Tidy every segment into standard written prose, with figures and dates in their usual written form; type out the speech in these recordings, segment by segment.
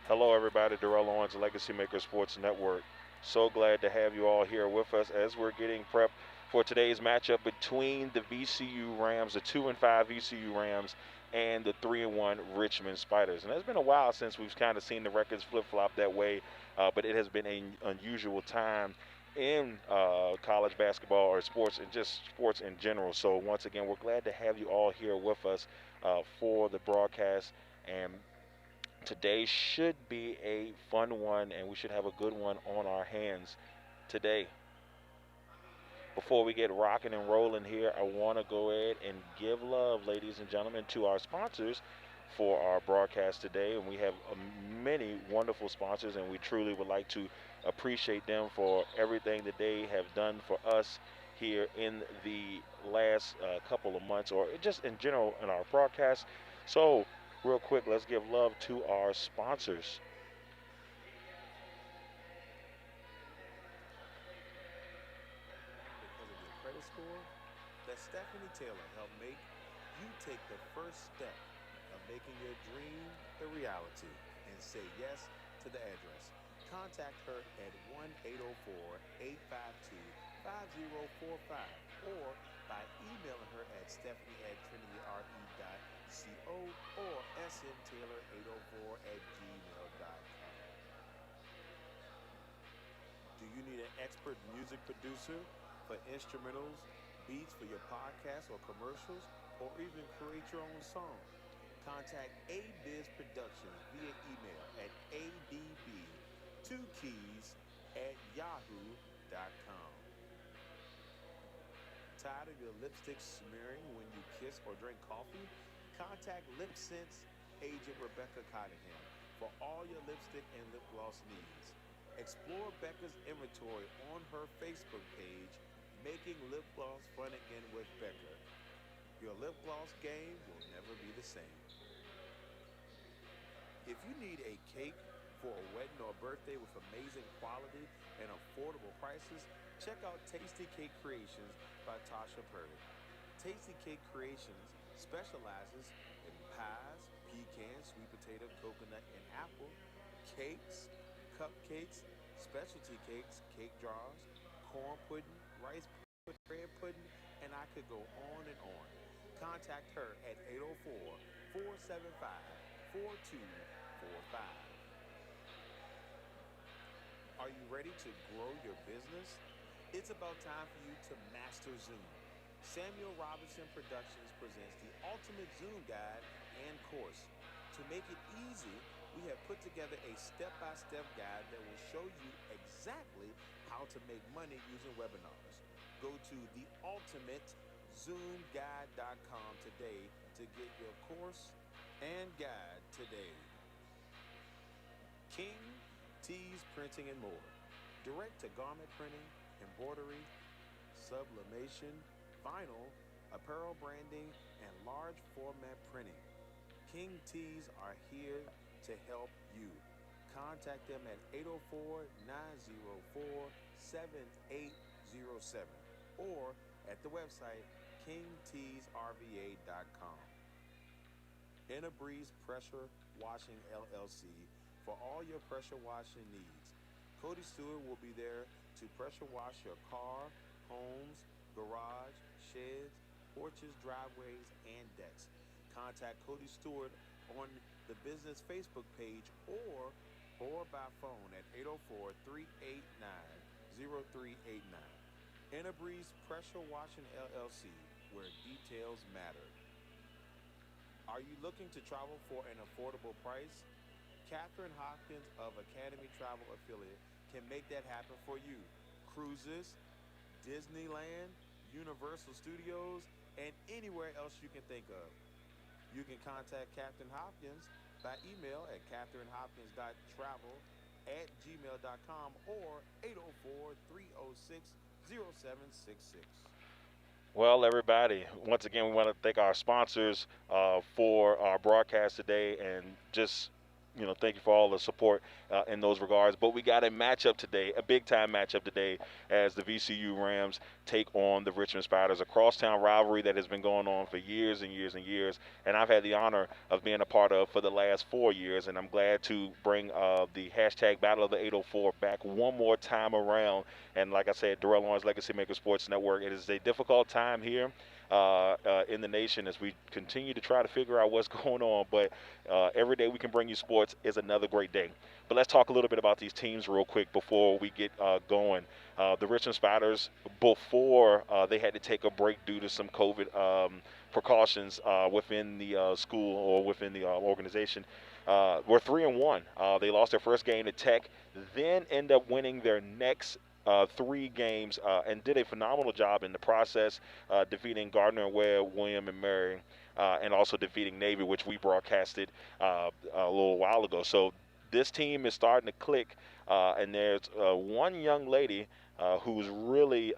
Hello, everybody. Darrell Owens, LegacyMaker Sports Network. So glad to have you all here with us as we're getting prepped for today's matchup between the VCU Rams, the 2-5 VCU Rams, and the 3-1 Richmond Spiders. And it's been a while since we've kind of seen the records flip-flop that way, but it has been an unusual time in college basketball or sports and just sports in general. So once again, we're glad to have you all here with us for the broadcast. And today should be a fun one, and we should have a good one on our hands today. Before we get rocking and rolling here, I want to go ahead and give love, ladies and gentlemen, to our sponsors for our broadcast today. And we have many wonderful sponsors, and we truly would like to appreciate them for everything that they have done for us here in the last couple of months, or just in general in our broadcast. So, real quick, let's give love to our sponsors. Because of your credit score, let Stephanie Taylor help make you take the first step of making your dream a reality and say yes to the address. Contact her at 1-804-852-5045 or by emailing her at stephanie at trinityre.co or smtaylor804 at gmail.com. Do you need an expert music producer for instrumentals, beats for your podcast or commercials, or even create your own song? Contact ABiz Productions via email at adb2keys at yahoo.com. Tired of your lipstick smearing when you kiss or drink coffee? Contact Lip Sense agent Rebecca Cottingham for all your lipstick and lip gloss needs. Explore Becca's inventory on her Facebook page, Making Lip Gloss Fun Again with Becca. Your lip gloss game will never be the same. If you need a cake for a wedding or birthday with amazing quality and affordable prices, check out Tasty Cake Creations by Tasha Purdy. Tasty Cake Creations specializes in pies, pecan, sweet potato, coconut, and apple, cakes, cupcakes, specialty cakes, cake jars, corn pudding, rice pudding, bread pudding, and I could go on and on. Contact her at 804-475-4245. Are you ready to grow your business? It's about time for you to master Zoom. Samuel Robinson Productions presents the ultimate Zoom guide and course. To make it easy, we have put together a step-by-step guide that will show you exactly how to make money using webinars. Go to theultimatezoomguide.com today to get your course and guide today. King Tees Printing and More. Direct-to-garment printing, embroidery, sublimation, vinyl, apparel branding, and large format printing. King Tees are here to help you. Contact them at 804-904-7807 or at the website kingteesrva.com. Breeze Pressure Washing LLC for all your pressure washing needs. Cody Stewart will be there to pressure wash your car, homes, garage, sheds, porches, driveways, and decks. Contact Cody Stewart on the business Facebook page or by phone at 804-389-0389. Breeze Pressure Washing LLC, where details matter. Are you looking to travel for an affordable price? Catherine Hopkins of Academy Travel Affiliate can make that happen for you. Cruises, Disneyland, Universal Studios, and anywhere else you can think of. You can contact Captain Hopkins by email at catherinehopkins.travel@gmail.com or 804-306-0766. Well, everybody, once again, we want to thank our sponsors for our broadcast today, and just thank you for all the support in those regards. But we got a matchup today, a big-time matchup today, as the VCU Rams take on the Richmond Spiders, a crosstown rivalry that has been going on for years and years and years, and I've had the honor of being a part of for the last 4 years, and I'm glad to bring the hashtag Battle of the 804 back one more time around. And like I said, Darrell Lawrence, LegacyMaker Sports Network, it is a difficult time here in the nation as we continue to try to figure out what's going on, but every day we can bring you sports is another great day. But let's talk a little bit about these teams real quick before we get going. The Richmond Spiders, before they had to take a break due to some COVID precautions within the school or within the organization, were 3-1. They lost their first game to Tech, then end up winning their next 3 games and did a phenomenal job in the process, defeating Gardner and Webb, William and Mary, and also defeating Navy, which we broadcasted a little while ago. So this team is starting to click, and there's one young lady who's really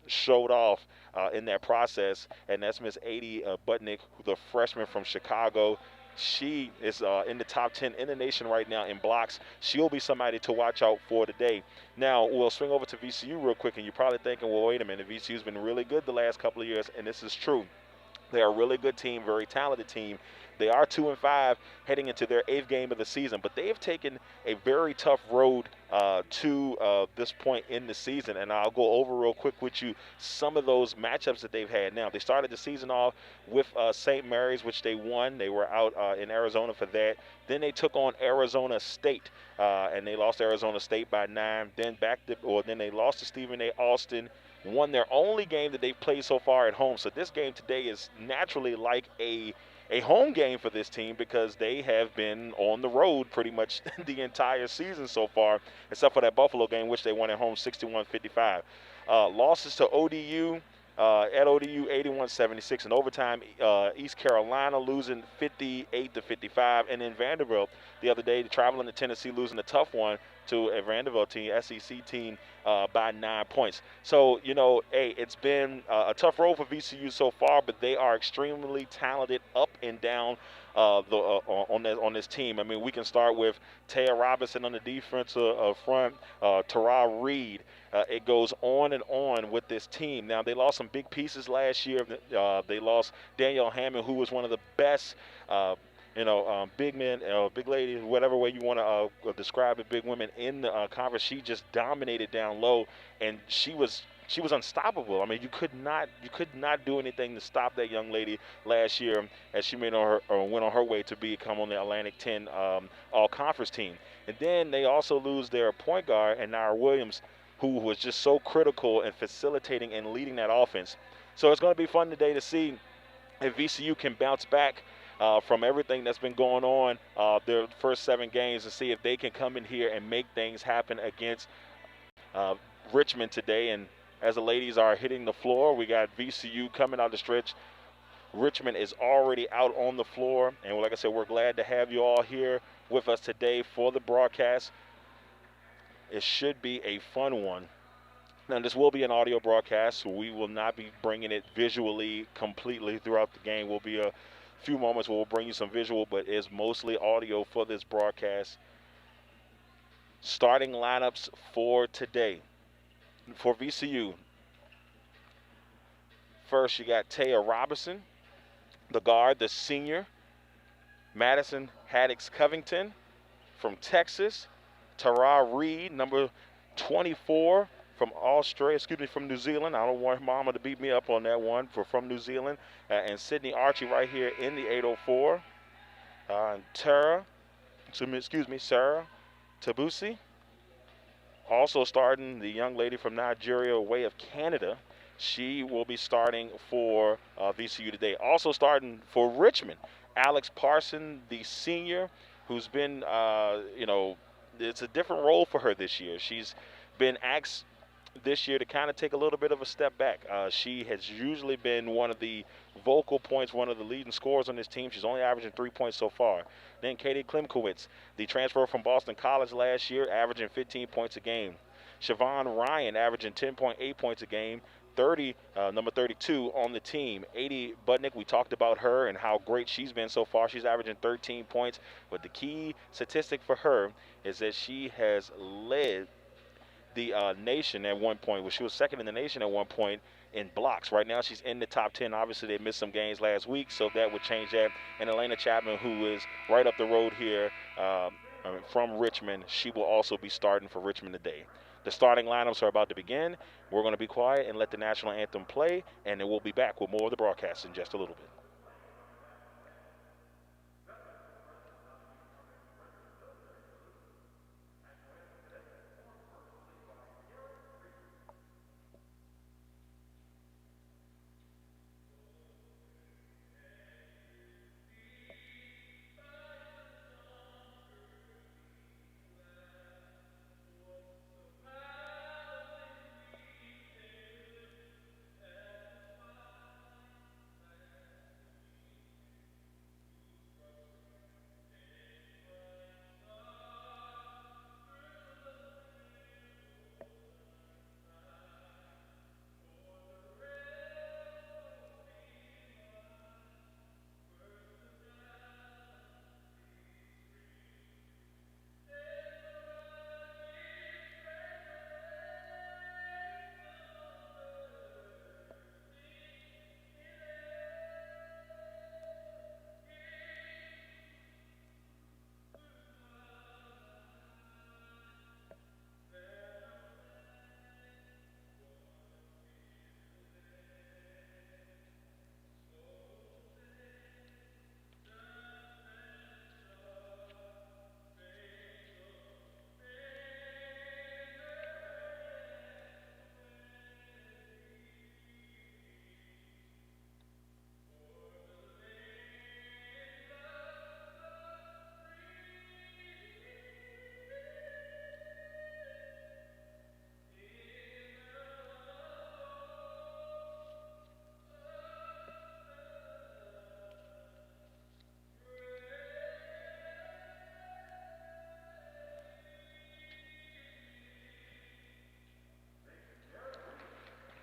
showed off in that process, and that's Miss Adi Butnick, the freshman from Chicago. She is in the top 10 in the nation right now in blocks. She'll be somebody to watch out for today. Now, we'll swing over to VCU real quick, and you're probably thinking, well, wait a minute, VCU's been really good the last couple of years, and this is true. They're a really good team, very talented team. They are 2-5 heading into their 8th game of the season, but they've taken a very tough road to this point in the season, and I'll go over real quick with you some of those matchups that they've had. Now, they started the season off with St. Mary's, which they won. They were out in Arizona for that. Then they took on Arizona State, and they lost Arizona State by 9. Then then they lost to Stephen A. Austin. Won their only game that they've played so far at home. So this game today is naturally like a home game for this team because they have been on the road pretty much the entire season so far, except for that Buffalo game, which they won at home 61-55. Losses to ODU, at ODU 81-76 in overtime. East Carolina losing 58-55, and then Vanderbilt the other day traveling to Tennessee losing a tough one to a Vanderbilt team, SEC team, by 9 points. So, hey, it's been a tough road for VCU so far, but they are extremely talented up and down on this team. I mean, we can start with Taya Robinson on the defensive front, Tara Reed. It goes on and on with this team. Now, they lost some big pieces last year. They lost Danielle Hammond, who was one of the best big men, big ladies, whatever way you want to describe it, big women in the conference. She just dominated down low, and she was unstoppable. I mean, you could not do anything to stop that young lady last year as she went on her way to become on the Atlantic 10 all-conference team. And then they also lose their point guard, and Naira Williams, who was just so critical in facilitating and leading that offense. So it's going to be fun today to see if VCU can bounce back from everything that's been going on their first 7 games and see if they can come in here and make things happen against Richmond today. And as the ladies are hitting the floor, we got VCU coming out the stretch. Richmond is already out on the floor. And like I said, we're glad to have you all here with us today for the broadcast. It should be a fun one. Now, this will be an audio broadcast, so we will not be bringing it visually completely throughout the game. We'll be a few moments where we'll bring you some visual, but it's mostly audio for this broadcast. Starting lineups for today. For VCU, first you got Taya Robinson, the guard, the senior. Madison Haddix Covington from Texas. Tara Reed, number 24 from New Zealand. I don't want Mama to beat me up on that one, from New Zealand. And Sydney Archie right here in the 804. And Sarah Tabusi. Also starting the young lady from Nigeria, Way of Canada. She will be starting for VCU today. Also starting for Richmond, Alex Parson, the senior, who's been, it's a different role for her this year. She's been asked this year to kind of take a little bit of a step back. She has usually been one of the vocal points, one of the leading scorers on this team. She's only averaging 3 points so far. Then Katie Klimkowitz, the transfer from Boston College last year, averaging 15 points a game. Siobhan Ryan averaging 10.8 points a game. number 32 on the team. 80 Budnick, we talked about her and how great she's been so far. She's averaging 13 points, but the key statistic for her is that she has led the nation at one point. Well, she was second in the nation at one point in blocks. Right now she's in the top 10. Obviously they missed some games last week, so that would change that. And Elena Chapman, who is right up the road here from Richmond, she will also be starting for Richmond today. The starting lineups are about to begin. We're going to be quiet and let the national anthem play, and then we'll be back with more of the broadcast in just a little bit.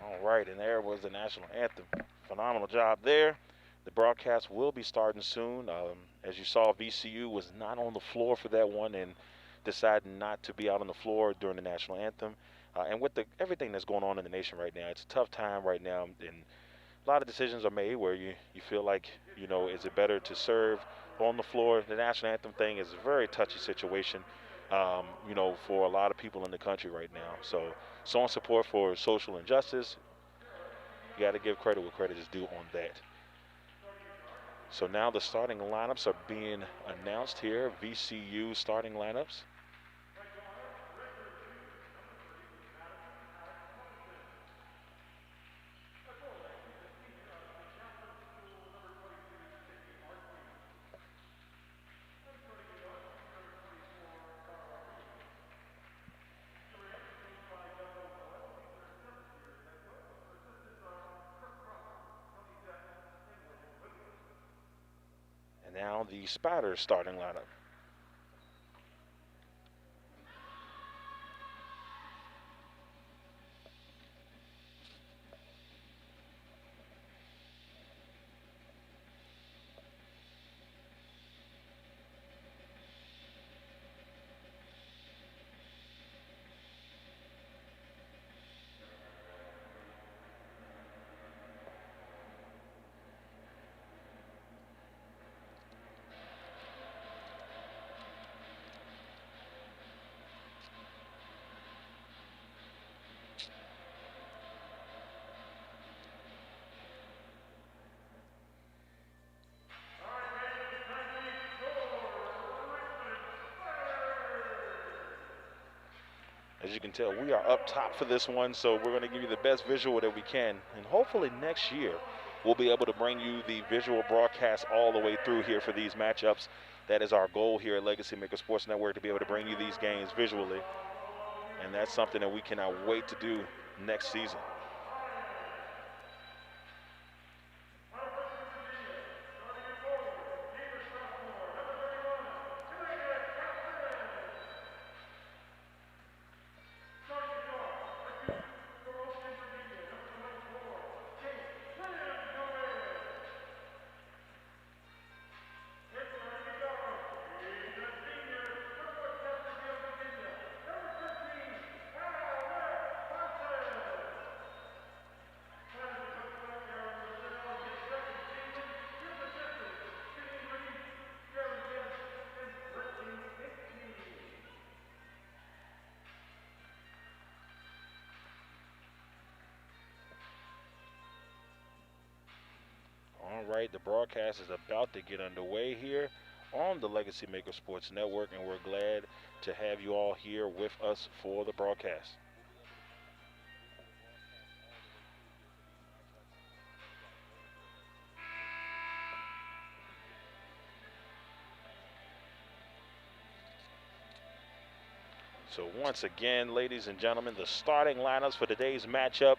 All right, and there was the national anthem. Phenomenal job there. The broadcast will be starting soon. As you saw, VCU was not on the floor for that one and decided not to be out on the floor during the national anthem. And with everything that's going on in the nation right now, it's a tough time right now, and a lot of decisions are made where you feel like, is it better to serve on the floor? The national anthem thing is a very touchy situation, for a lot of people in the country right now. So, showing support for social injustice, you got to give credit where credit is due on that. So now the starting lineups are being announced here, VCU starting lineups. And now the Spiders starting lineup. As you can tell, we are up top for this one, so we're going to give you the best visual that we can. And hopefully next year, we'll be able to bring you the visual broadcast all the way through here for these matchups. That is our goal here at LegacyMaker Sports Network, to be able to bring you these games visually. And that's something that we cannot wait to do next season. All right, the broadcast is about to get underway here on the LegacyMaker Sports Network, and we're glad to have you all here with us for the broadcast. So once again, ladies and gentlemen, the starting lineups for today's matchup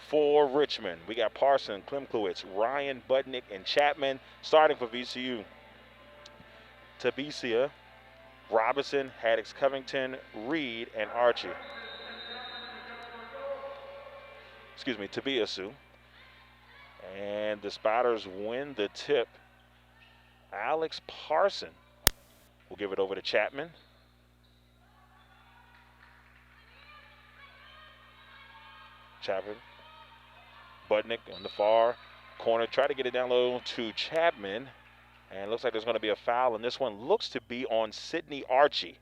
for Richmond. We got Parson, Klimkowitz, Ryan, Budnick, and Chapman starting for VCU. Tabesia, Robinson, Haddix, Covington, Reed, and Archie. Excuse me, Tabiasu. And the Spiders win the tip. Alex Parson will give it over to Chapman. Chapman. Budnick on the far corner. Try to get it down low to Chapman. And it looks like there's going to be a foul. And this one looks to be on Sydney Archie.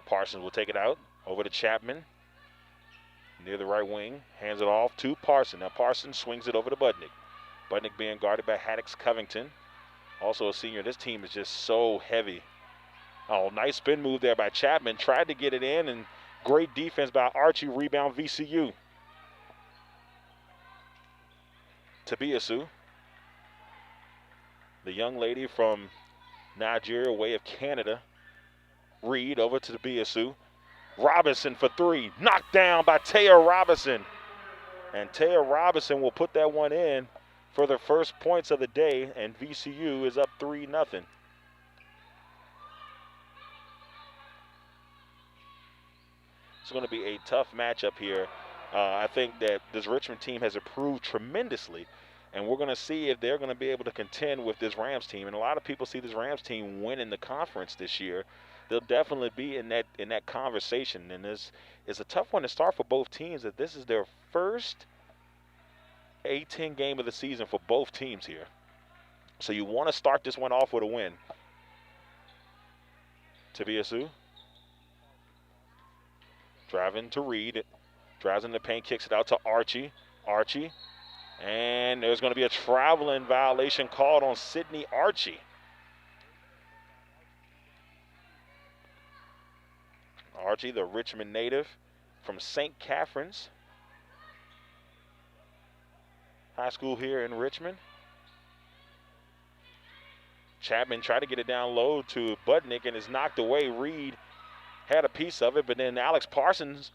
Parsons will take it out. Over to Chapman. Near the right wing. Hands it off to Parson. Now Parson swings it over to Budnick. Budnick being guarded by Haddix Covington. Also a senior. This team is just so heavy. Oh, nice spin move there by Chapman. Tried to get it in, and great defense by Archie. Rebound VCU. Tabiasu. The young lady from Nigeria, way of Canada. Reed over to Tabiasu. Robinson for three. Knocked down by Taya Robinson. And Taya Robinson will put that one in for the first points of the day, and VCU is up 3-0. It's going to be a tough matchup here. I think that this Richmond team has improved tremendously, and we're going to see if they're going to be able to contend with this Rams team. And a lot of people see this Rams team winning the conference this year. They'll definitely be in that conversation, and this is a tough one to start for both teams. That this is their first A-10 game of the season for both teams here. So you want to start this one off with a win. Tabiasu. Driving to Reed. Drives in the paint, kicks it out to Archie. Archie. And there's going to be a traveling violation called on Sydney Archie. Archie, the Richmond native from St. Catherine's High School here in Richmond. Chapman tried to get it down low to Budnick and is knocked away. Reed had a piece of it, but then Alex Parsons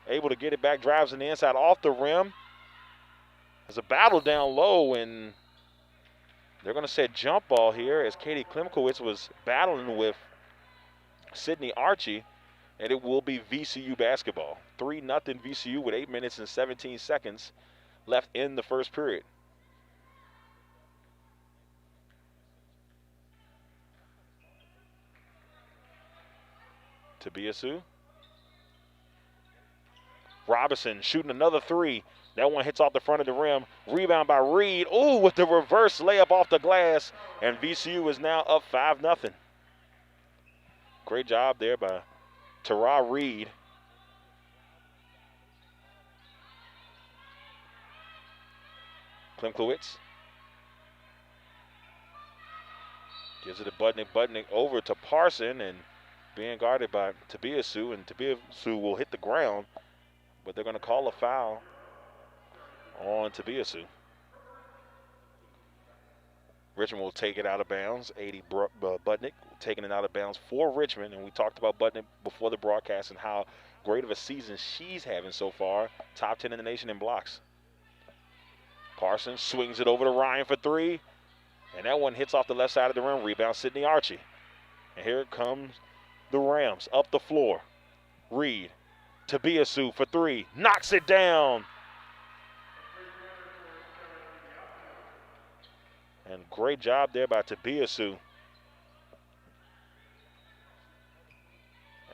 able to get it back, drives on the inside off the rim. There's a battle down low, and they're going to set jump ball here as Katie Klimkowitz was battling with Sydney Archie, and it will be VCU basketball. 3-0 VCU with 8 minutes and 17 seconds left in the first period. Tabiasu. Robinson shooting another three. That one hits off the front of the rim. Rebound by Reed. Ooh, with the reverse layup off the glass. And VCU is now up 5-0. Great job there by Tara Reed. Klimkowitz. Gives it to Budnick. Budnick over to Parson and being guarded by Tabiasu. And Tabiasu will hit the ground, but they're going to call a foul on Tabiasu. Richmond will take it out of bounds. Budnick taking it out of bounds for Richmond. And we talked about Budnick before the broadcast and how great of a season she's having so far. Top 10 in the nation in blocks. Parsons swings it over to Ryan for three. And that one hits off the left side of the rim. Rebound Sydney Archie. And here comes the Rams up the floor. Reed. Tabiasu for three. Knocks it down. And great job there by Tabiasu.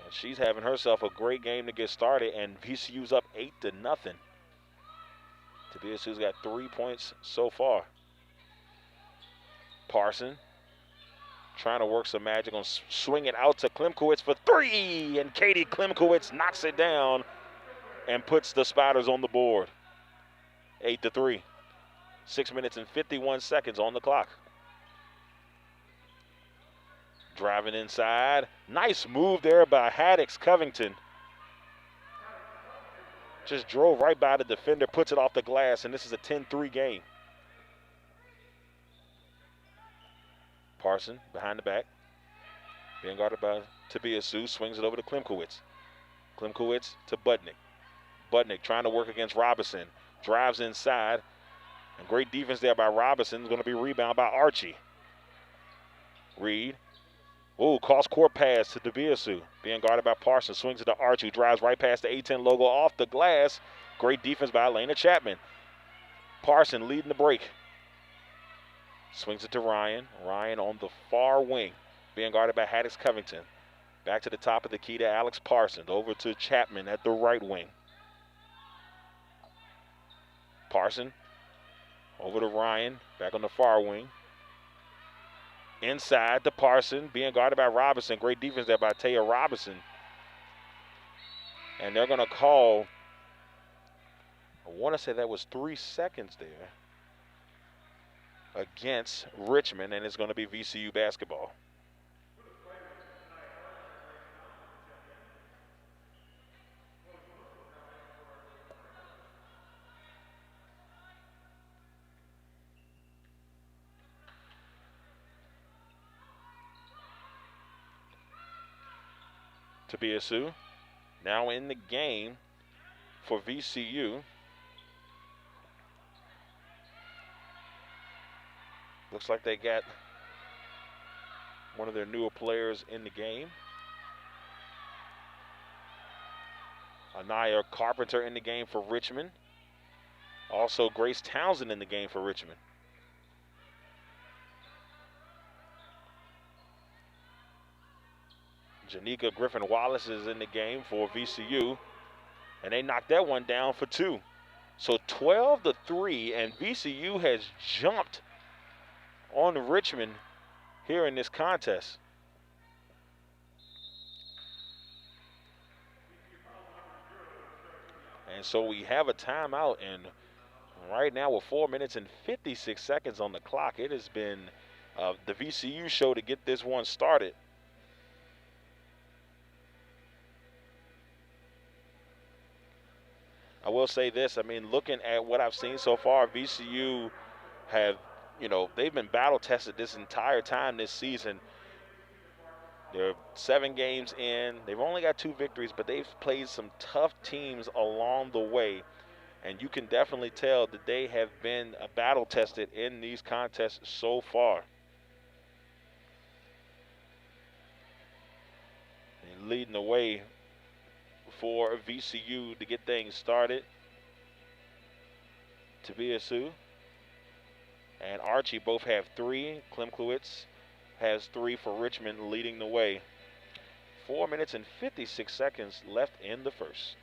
And she's having herself a great game to get started, and VCU's up 8-0. Tabiasu's got 3 points so far. Parson trying to work some magic on swing it out to Klimkowitz for three, and Katie Klimkowitz knocks it down and puts the Spiders on the board. 8-3. 6 minutes and 51 seconds on the clock. Driving inside. Nice move there by Haddix Covington. Just drove right by the defender, puts it off the glass, and this is a 10-3 game. Parson behind the back. Being guarded by Tobiasu, swings it over to Klimkowitz. Klimkowitz to Budnick. Budnick trying to work against Robinson. Drives inside. And great defense there by Robinson. Is going to be rebounded by Archie. Reed. Oh, cross-court pass to Tobiasu. Being guarded by Parson. Swings it to Archie. Drives right past the A10 logo off the glass. Great defense by Elena Chapman. Parson leading the break. Swings it to Ryan. Ryan on the far wing. Being guarded by Haddix Covington. Back to the top of the key to Alex Parsons. Over to Chapman at the right wing. Parson. Over to Ryan. Back on the far wing. Inside to Parson. Being guarded by Robinson. Great defense there by Taya Robinson. And they're going to call, I want to say that was 3 seconds there, against Richmond, and it's going to be VCU basketball. Tobiasu now in the game for VCU. Looks like they got one of their newer players in the game. Anaya Carpenter in the game for Richmond. Also Grace Townsend in the game for Richmond. Janika Griffin-Wallace is in the game for VCU, and they knocked that one down for 2. So 12-3, and VCU has jumped on Richmond here in this contest. And so we have a timeout, and right now with 4 minutes and 56 seconds on the clock, it has been the VCU show to get this one started. I will say this, I mean, looking at what I've seen so far, VCU have, they've been battle tested this entire time this season. They're 7 games in. They've only got 2 victories, but they've played some tough teams along the way. And you can definitely tell that they have been battle tested in these contests so far. And leading the way for VCU to get things started. Tobiasu and Archie both have 3. Klimkowitz has 3 for Richmond, leading the way. 4 minutes and 56 seconds left in the first.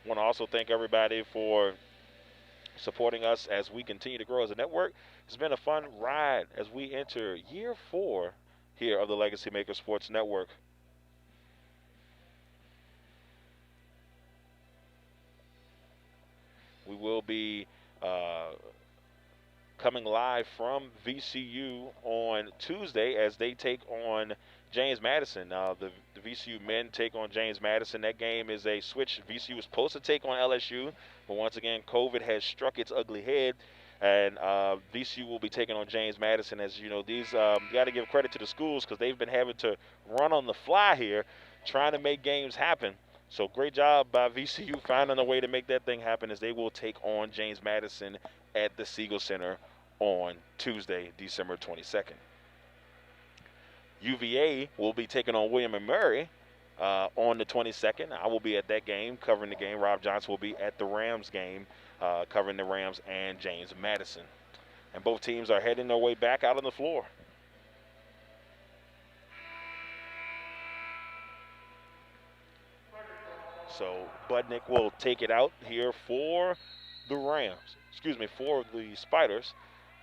I want to also thank everybody for supporting us as we continue to grow as a network. It's been a fun ride as we enter year 4 here of the LegacyMaker Sports Network. We will be coming live from VCU on Tuesday as they take on James Madison. The VCU men take on James Madison. That game is a switch. VCU was supposed to take on LSU, but once again, COVID has struck its ugly head, and VCU will be taking on James Madison. As you know, these you got to give credit to the schools because they've been having to run on the fly here, trying to make games happen. So great job by VCU finding a way to make that thing happen as they will take on James Madison at the Siegel Center on Tuesday, December 22nd. UVA will be taking on William & Mary on the 22nd. I will be at that game covering the game. Rob Johnson will be at the Rams game covering the Rams and James Madison. And both teams are heading their way back out on the floor. So Budnick will take it out here for the Rams. Excuse me, for the Spiders.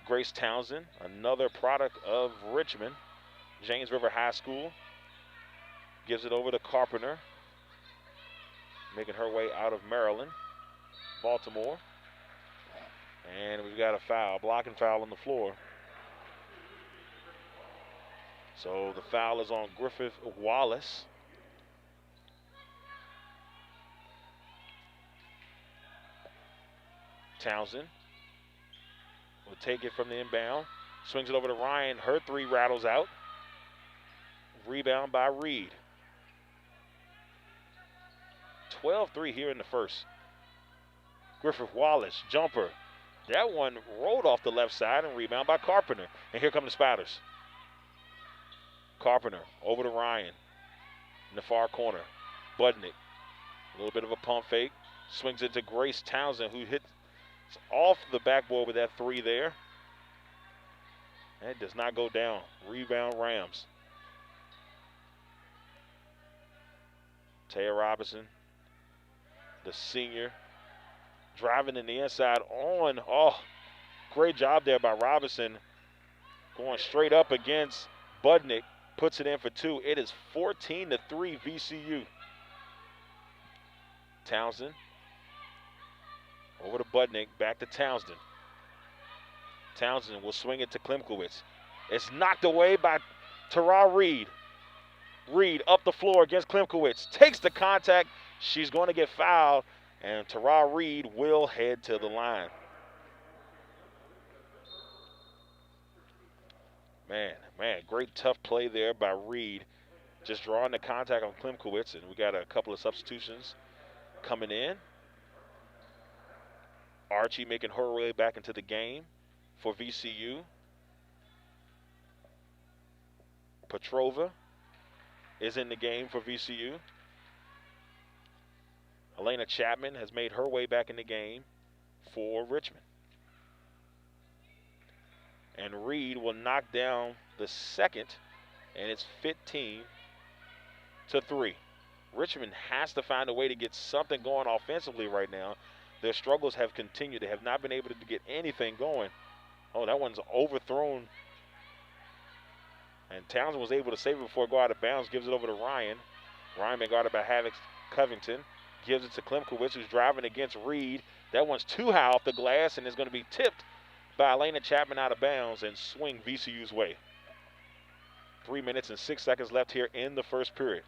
Grace Townsend, another product of Richmond. James River High School gives it over to Carpenter, making her way out of Maryland, Baltimore. And we've got a foul, blocking foul on the floor. So the foul is on Griffith Wallace. Townsend will take it from the inbound, swings it over to Ryan. Her three rattles out. Rebound by Reed. 12-3 here in the first. Griffith Wallace, jumper. That one rolled off the left side and rebound by Carpenter. And here come the Spiders. Carpenter over to Ryan in the far corner. Budnick, a little bit of a pump fake. Swings into Grace Townsend, who hits off the backboard with that three there. And it does not go down. Rebound Rams. Taya Robinson, the senior, driving in the inside on. Oh, great job there by Robinson. Going straight up against Budnick. Puts it in for two. It is 14-3 VCU. Townsend. Over to Budnick. Back to Townsend. Townsend will swing it to Klimkowitz. It's knocked away by Tara Reed. Reed up the floor against Klimkowitz. Takes the contact. She's going to get fouled. And Tara Reed will head to the line. Man, great tough play there by Reed. Just drawing the contact on Klimkowitz. And we got a couple of substitutions coming in. Archie making her way back into the game for VCU. Petrova is in the game for VCU. Elena Chapman has made her way back in the game for Richmond. And Reed will knock down the second, and it's 15-3. Richmond has to find a way to get something going offensively right now. Their struggles have continued. They have not been able to get anything going. Oh, that one's overthrown. And Townsend was able to save it before it go out of bounds. Gives it over to Ryan. Ryan been guarded by Havoc Covington. Gives it to Klimkowitz, who's driving against Reed. That one's too high off the glass and is going to be tipped by Elena Chapman out of bounds and swing VCU's way. 3 minutes and 6 seconds left here in the first period.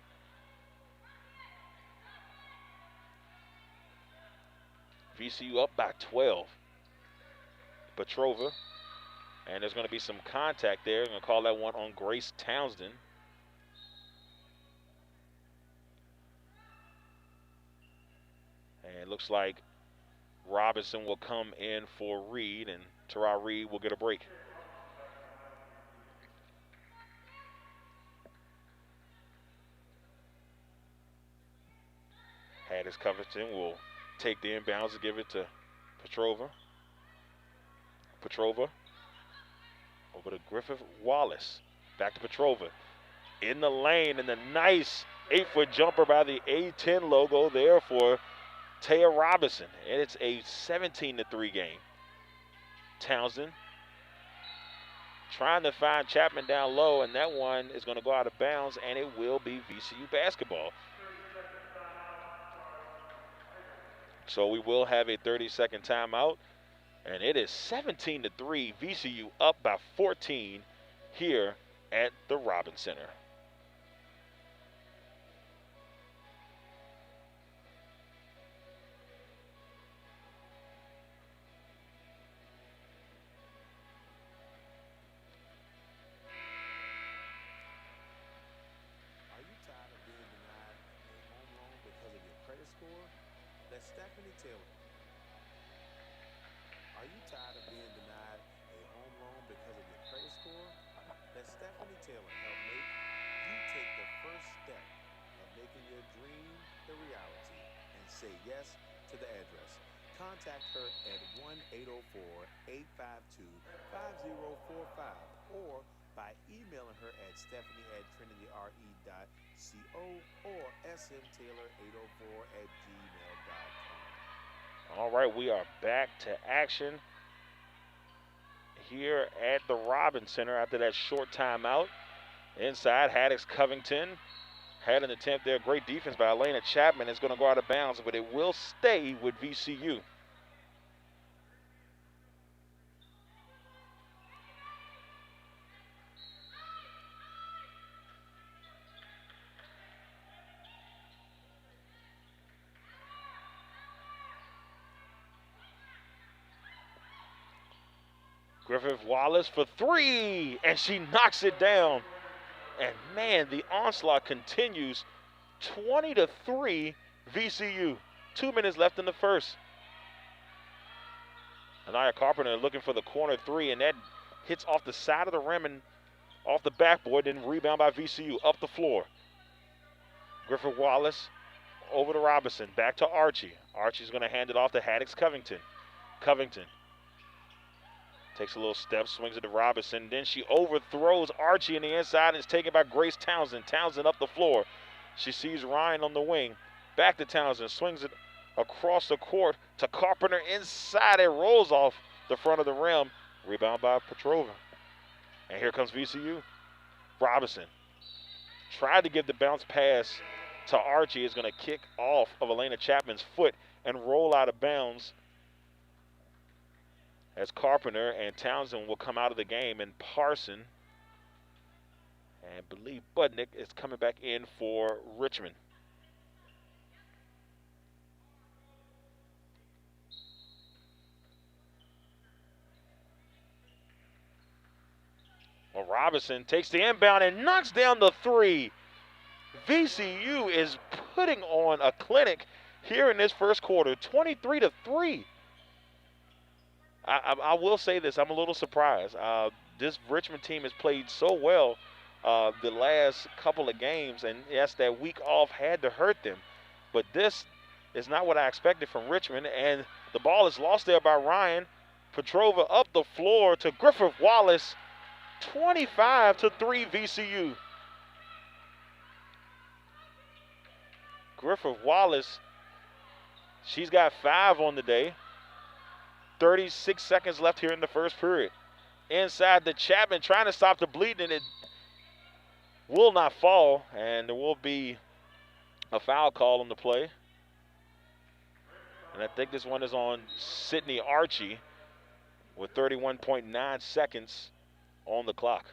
VCU up by 12. Petrova. And there's going to be some contact there. I'm going to call that one on Grace Townsend. And it looks like Robinson will come in for Reed, and Tara Reed will get a break. Haddis Covington will take the inbounds and give it to Petrova. Petrova over to Griffith Wallace. Back to Petrova. In the lane, and the nice 8-foot jumper by the A10 logo there for Taya Robinson. And it's a 17-3 game. Townsend trying to find Chapman down low, and that one is going to go out of bounds, and it will be VCU basketball. So we will have a 30-second timeout. And it is 17-3, VCU up by 14 here at the Robins Center. Are you tired of being denied a home loan because of your credit score? That's Stephanie Taylor. Are you tired of being denied a home loan because of your credit score? Let Stephanie Taylor help make you take the first step of making your dream a reality and say yes to the address. Contact her at 1-804-852-5045 or by emailing her at stephanie@trinityre.ca. or smtaylor804@gmail.com. All right, we are back to action here at the Robins Center after that short timeout. Inside, Haddix Covington had an attempt there. Great defense by Elena Chapman. It's going to go out of bounds, but it will stay with VCU. Griffith Wallace for three, and she knocks it down. And man, the onslaught continues. 20-3 VCU. 2 minutes left in the first. Anaya Carpenter looking for the corner three, and that hits off the side of the rim and off the backboard, then rebound by VCU up the floor. Griffith Wallace over to Robinson, back to Archie. Archie's going to hand it off to Haddix Covington. Covington takes a little step, swings it to Robinson. Then she overthrows Archie in the inside and is taken by Grace Townsend. Townsend up the floor. She sees Ryan on the wing. Back to Townsend, swings it across the court to Carpenter inside. It rolls off the front of the rim. Rebound by Petrova. And here comes VCU. Robinson tried to give the bounce pass to Archie. Is going to kick off of Elena Chapman's foot and roll out of bounds, as Carpenter and Townsend will come out of the game, and Parson and believe Budnick is coming back in for Richmond. Well, Robinson takes the inbound and knocks down the three. VCU is putting on a clinic here in this first quarter, 23-3. I will say this, I'm a little surprised. This Richmond team has played so well the last couple of games, and yes, that week off had to hurt them. But this is not what I expected from Richmond, and the ball is lost there by Ryan. Petrova up the floor to Griffith Wallace, 25-3 VCU. Griffith Wallace, she's got 5 on the day. 36 seconds left here in the first period. Inside the Chapman trying to stop the bleeding, and it will not fall, and there will be a foul call on the play. And I think this one is on Sydney Archie with 31.9 seconds on the clock.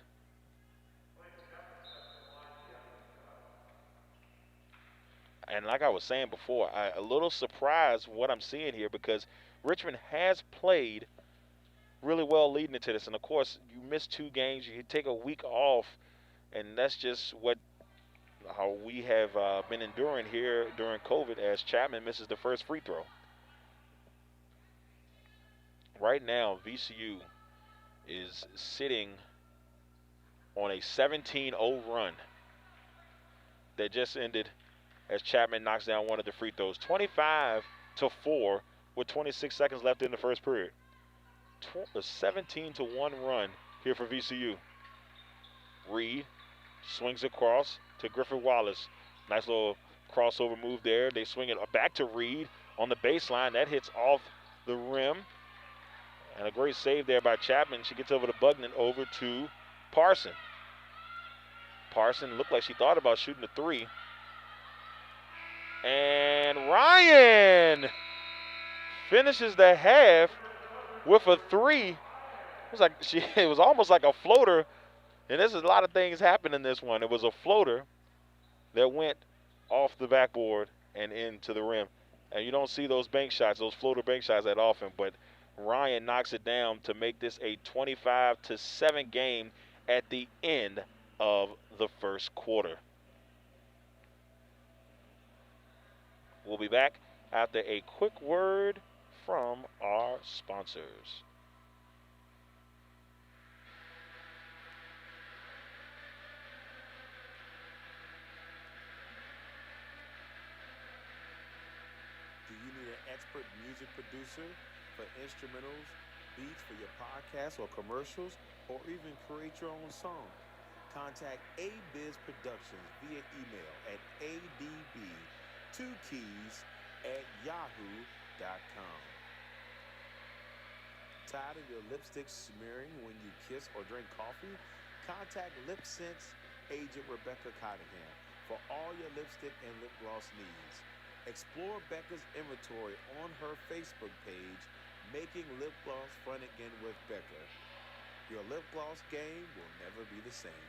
And like I was saying before, I'm a little surprised what I'm seeing here, because Richmond has played really well leading into this. And, of course, you miss 2 games. You take a week off, and that's just how we have been enduring here during COVID, as Chapman misses the first free throw. Right now, VCU is sitting on a 17-0 run that just ended as Chapman knocks down one of the free throws. 25-4 with 26 seconds left in the first period. A 17-1 run here for VCU. Reed swings across to Griffith Wallace. Nice little crossover move there. They swing it back to Reed on the baseline. That hits off the rim. And a great save there by Chapman. She gets over to Bugnan, over to Parson. Parson looked like she thought about shooting the three. And Ryan finishes the half with a three. It was almost like a floater. And there's a lot of things happen in this one. It was a floater that went off the backboard and into the rim. And you don't see those bank shots, those floater bank shots that often, but Ryan knocks it down to make this a 25-7 game at the end of the first quarter. We'll be back after a quick word from our sponsors. Do you need an expert music producer for instrumentals, beats for your podcast or commercials, or even create your own song? Contact A-Biz Productions via email at adb2keys@yahoo.com. Tired of your lipstick smearing when you kiss or drink coffee? Contact Lip Sense agent Rebecca Cottingham for all your lipstick and lip gloss needs. Explore Becca's inventory on her Facebook page, Making Lip Gloss Fun Again with Becca. Your lip gloss game will never be the same.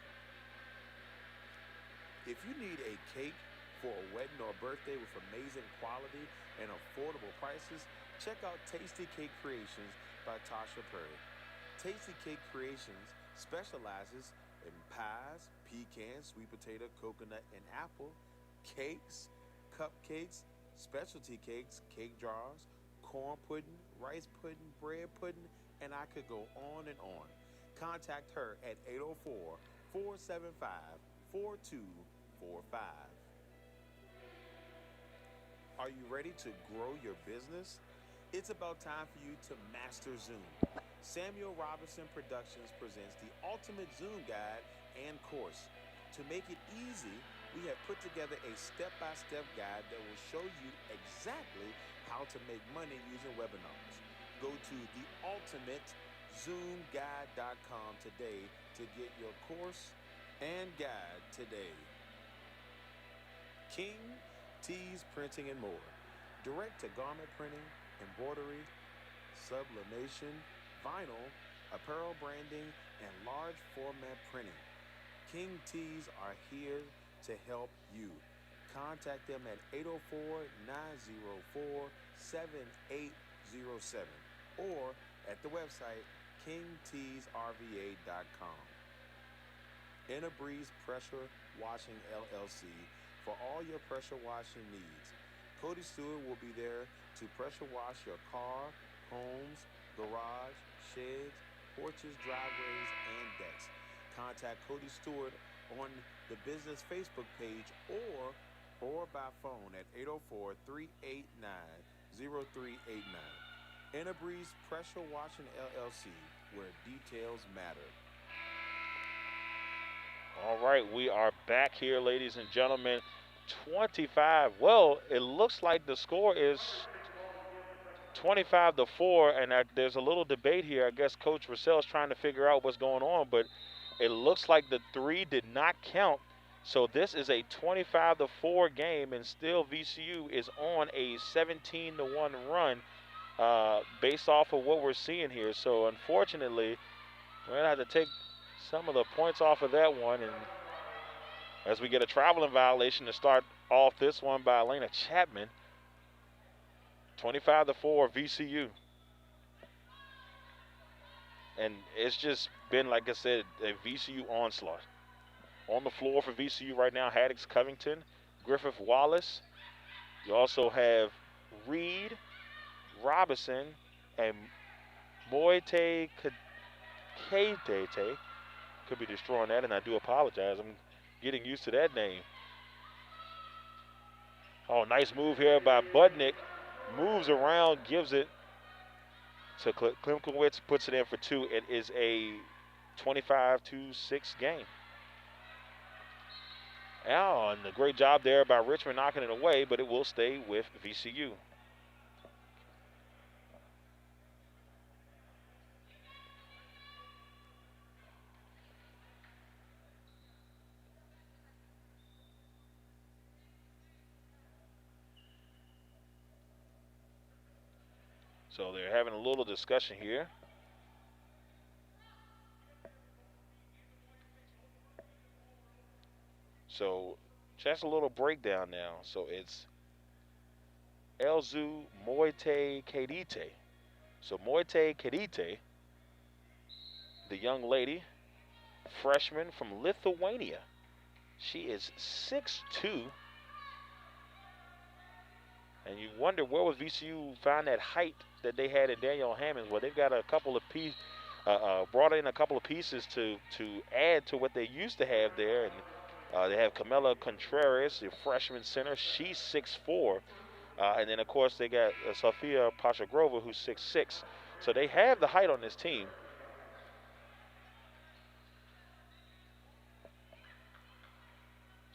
If you need a cake for a wedding or birthday with amazing quality and affordable prices, check out Tasty Cake Creations by Tasha Perry. Tasty Cake Creations specializes in pies, pecans, sweet potato, coconut, and apple, cakes, cupcakes, specialty cakes, cake jars, corn pudding, rice pudding, bread pudding, and I could go on and on. Contact her at 804-475-4245. Are you ready to grow your business? It's about time for you to master Zoom. Samuel Robinson Productions presents the ultimate Zoom guide and course. To make it easy, we have put together a step-by-step guide that will show you exactly how to make money using webinars. Go to theultimatezoomguide.com today to get your course and guide today. King Tees Printing and More. Direct-to-garment printing, embroidery, sublimation, vinyl, apparel branding, and large format printing. King Tees are here to help you. Contact them at 804-904-7807 or at the website kingteesrva.com. Inner Breeze Pressure Washing LLC for all your pressure washing needs. Cody Stewart will be there to pressure wash your car, homes, garage, sheds, porches, driveways, and decks. Contact Cody Stewart on the business Facebook page or by phone at 804-389-0389. Inner Breeze Pressure Washing LLC, where details matter. All right, we are back here, ladies and gentlemen. 25. Well, it looks like the score is 25-4, and there's a little debate here. I guess Coach Russell's trying to figure out what's going on, but it looks like the three did not count. So this is a 25-4 game, and still VCU is on a 17-1 run based off of what we're seeing here. So unfortunately, we're going to have to take some of the points off of that one, and as we get a traveling violation to start off this one by Elena Chapman. 25-4 VCU. And it's just been, like I said, a VCU onslaught. On the floor for VCU right now, Haddix Covington, Griffith Wallace. You also have Reed, Robinson, and Moite Kadete. Could be destroying that, and I do apologize. I'm getting used to that name. Oh, nice move here by Budnick. Moves around, gives it to Klimkowitz, puts it in for two. It is a 25-6 game. Oh, and a great job there by Richmond knocking it away, but it will stay with VCU. So they're having a little discussion here. So just a little breakdown now. So it's Elzu Moite Kadite. So Moite Kadite, the young lady, freshman from Lithuania. She is 6'2". And you wonder where was VCU find that height that they had in Danielle Hammonds. Well, they've got a couple of brought in a couple of pieces to add to what they used to have there. And they have Camila Contreras, the freshman center. She's 6'4". And then, of course, they got Sofia Pashagrova, who's 6'6". So they have the height on this team.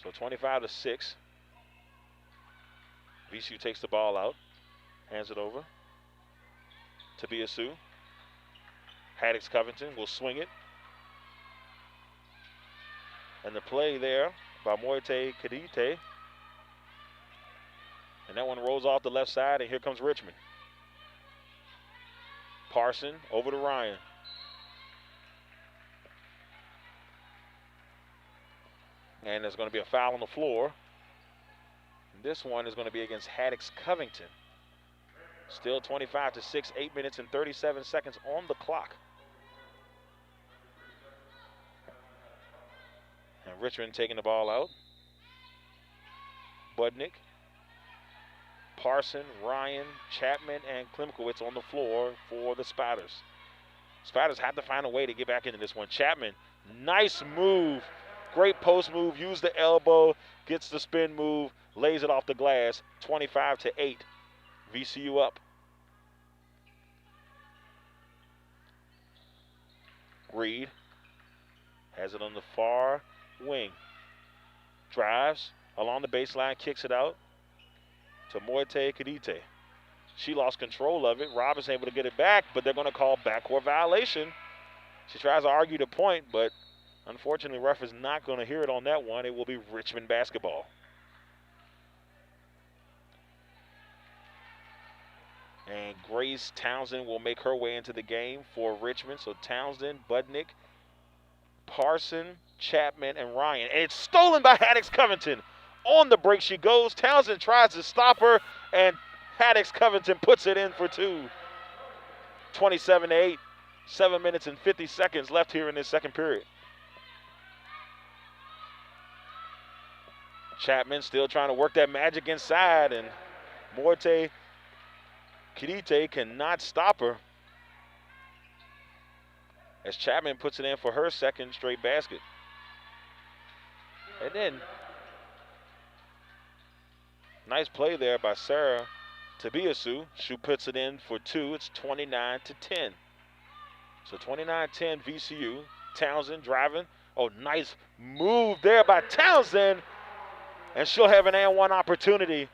So 25-6. VCU takes the ball out, hands it over to Vcu. Haddix Covington will swing it. And the play there by Moite Kadite. And that one rolls off the left side, and here comes Richmond. Parson over to Ryan. And there's going to be a foul on the floor. This one is going to be against Haddix Covington. Still 25-6, 8 minutes and 37 seconds on the clock. And Richmond taking the ball out. Budnick, Parson, Ryan, Chapman, and Klimkowitz on the floor for the Spiders. Spiders have to find a way to get back into this one. Chapman, nice move. Great post move, use the elbow, gets the spin move, lays it off the glass, 25-8, VCU up. Reed has it on the far wing. Drives along the baseline, kicks it out to Moite Kadite. She lost control of it. Robinson able to get it back, but they're going to call backcourt violation. She tries to argue the point, but unfortunately, ref is not going to hear it on that one. It will be Richmond basketball. And Grace Townsend will make her way into the game for Richmond. So Townsend, Budnick, Parson, Chapman, and Ryan. And it's stolen by Haddix Covington. On the break she goes. Townsend tries to stop her, and Haddix Covington puts it in for two. 27-8, 7 minutes and 50 seconds left here in this second period. Chapman still trying to work that magic inside, and Moite Kadite cannot stop her as Chapman puts it in for her second straight basket. And then, nice play there by Sarah Tabiasu. She puts it in for two. It's 29-10. So 29-10 VCU. Townsend driving. Oh, nice move there by Townsend. And she'll have an and one opportunity.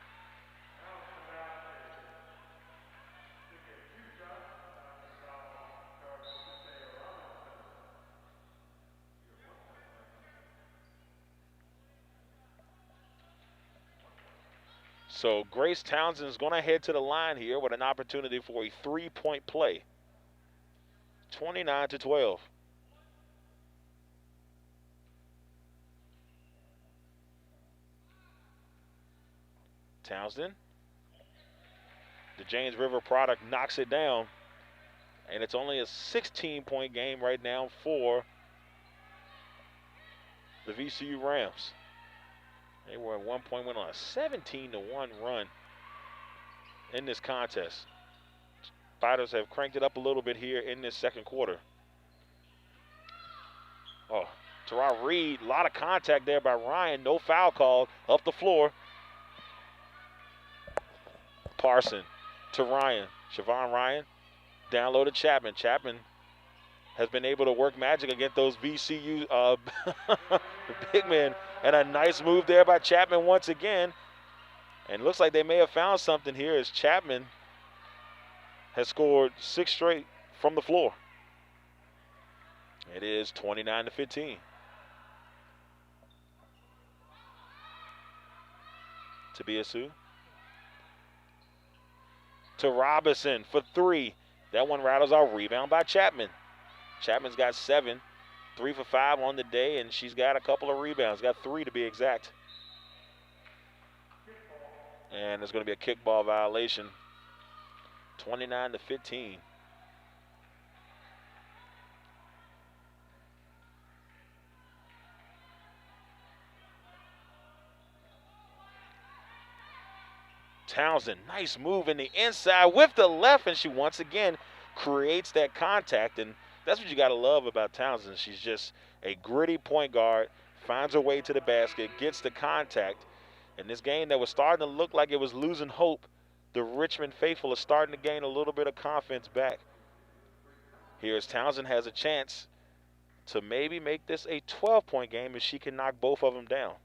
So Grace Townsend is going to head to the line here with an opportunity for a three-point play. 29-12. Townsend. The James River product knocks it down. And it's only a 16-point game right now for the VCU Rams. They were at one point went on a 17-1 run in this contest. Spiders have cranked it up a little bit here in this second quarter. Oh, Terrell Reed, a lot of contact there by Ryan. No foul called. Up the floor. Parson to Ryan. Siobhan Ryan down low to Chapman. Chapman has been able to work magic against those VCU big men. And a nice move there by Chapman once again. And looks like they may have found something here as Chapman has scored 6 straight from the floor. It is 29-15. Tabiasu to Robinson for three. That one rattles out. Rebound by Chapman. Chapman's got 7, 3 for 5 on the day, and she's got a couple of rebounds. Got 3 to be exact. And there's going to be a kickball violation. 29-15. Townsend, nice move in the inside with the left, and she once again creates that contact, and that's what you got to love about Townsend. She's just a gritty point guard, finds her way to the basket, gets the contact. And this game that was starting to look like it was losing hope, the Richmond faithful are starting to gain a little bit of confidence back. Here's Townsend has a chance to maybe make this a 12-point game if she can knock both of them down.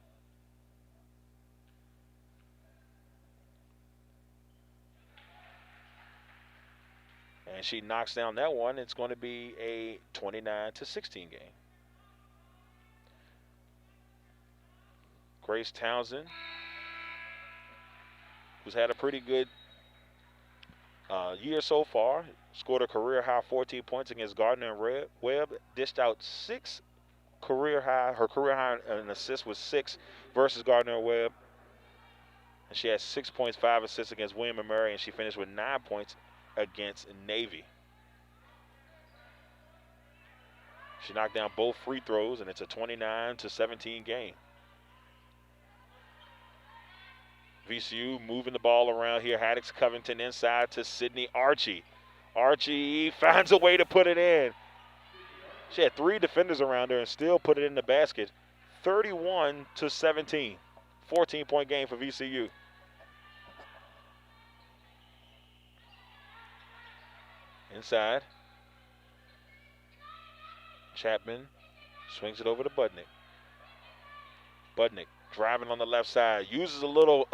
And she knocks down that one. It's going to be a 29-16 game. Grace Townsend, who's had a pretty good year so far, scored a career high 14 points against Gardner and Webb, dished out her career high in assists was 6 versus Gardner and Webb. And she had 6 points, 5 assists against William and Mary, and she finished with 9 points against Navy. She knocked down both free throws, and it's a 29-17 game. VCU moving the ball around here. Haddix Covington inside to Sydney Archie. Archie finds a way to put it in. She had 3 defenders around her and still put it in the basket. 31-17. 14-point game for VCU. Inside. Chapman swings it over to Budnick. Budnick driving on the left side. Uses a little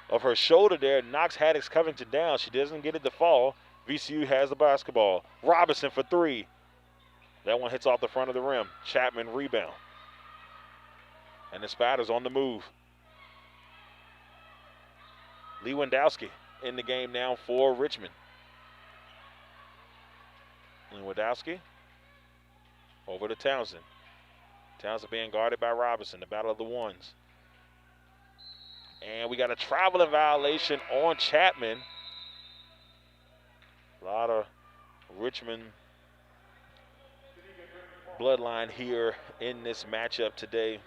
of her shoulder there. Knocks Haddix Covington down. She doesn't get it to fall. VCU has the basketball. Robinson for 3. That one hits off the front of the rim. Chapman rebound. And the Spiders on the move. Lewandowski in the game now for Richmond. Lewandowski over to Townsend. Townsend being guarded by Robinson. The battle of the ones. And we got a traveling violation on Chapman. A lot of Richmond bloodline here in this matchup today.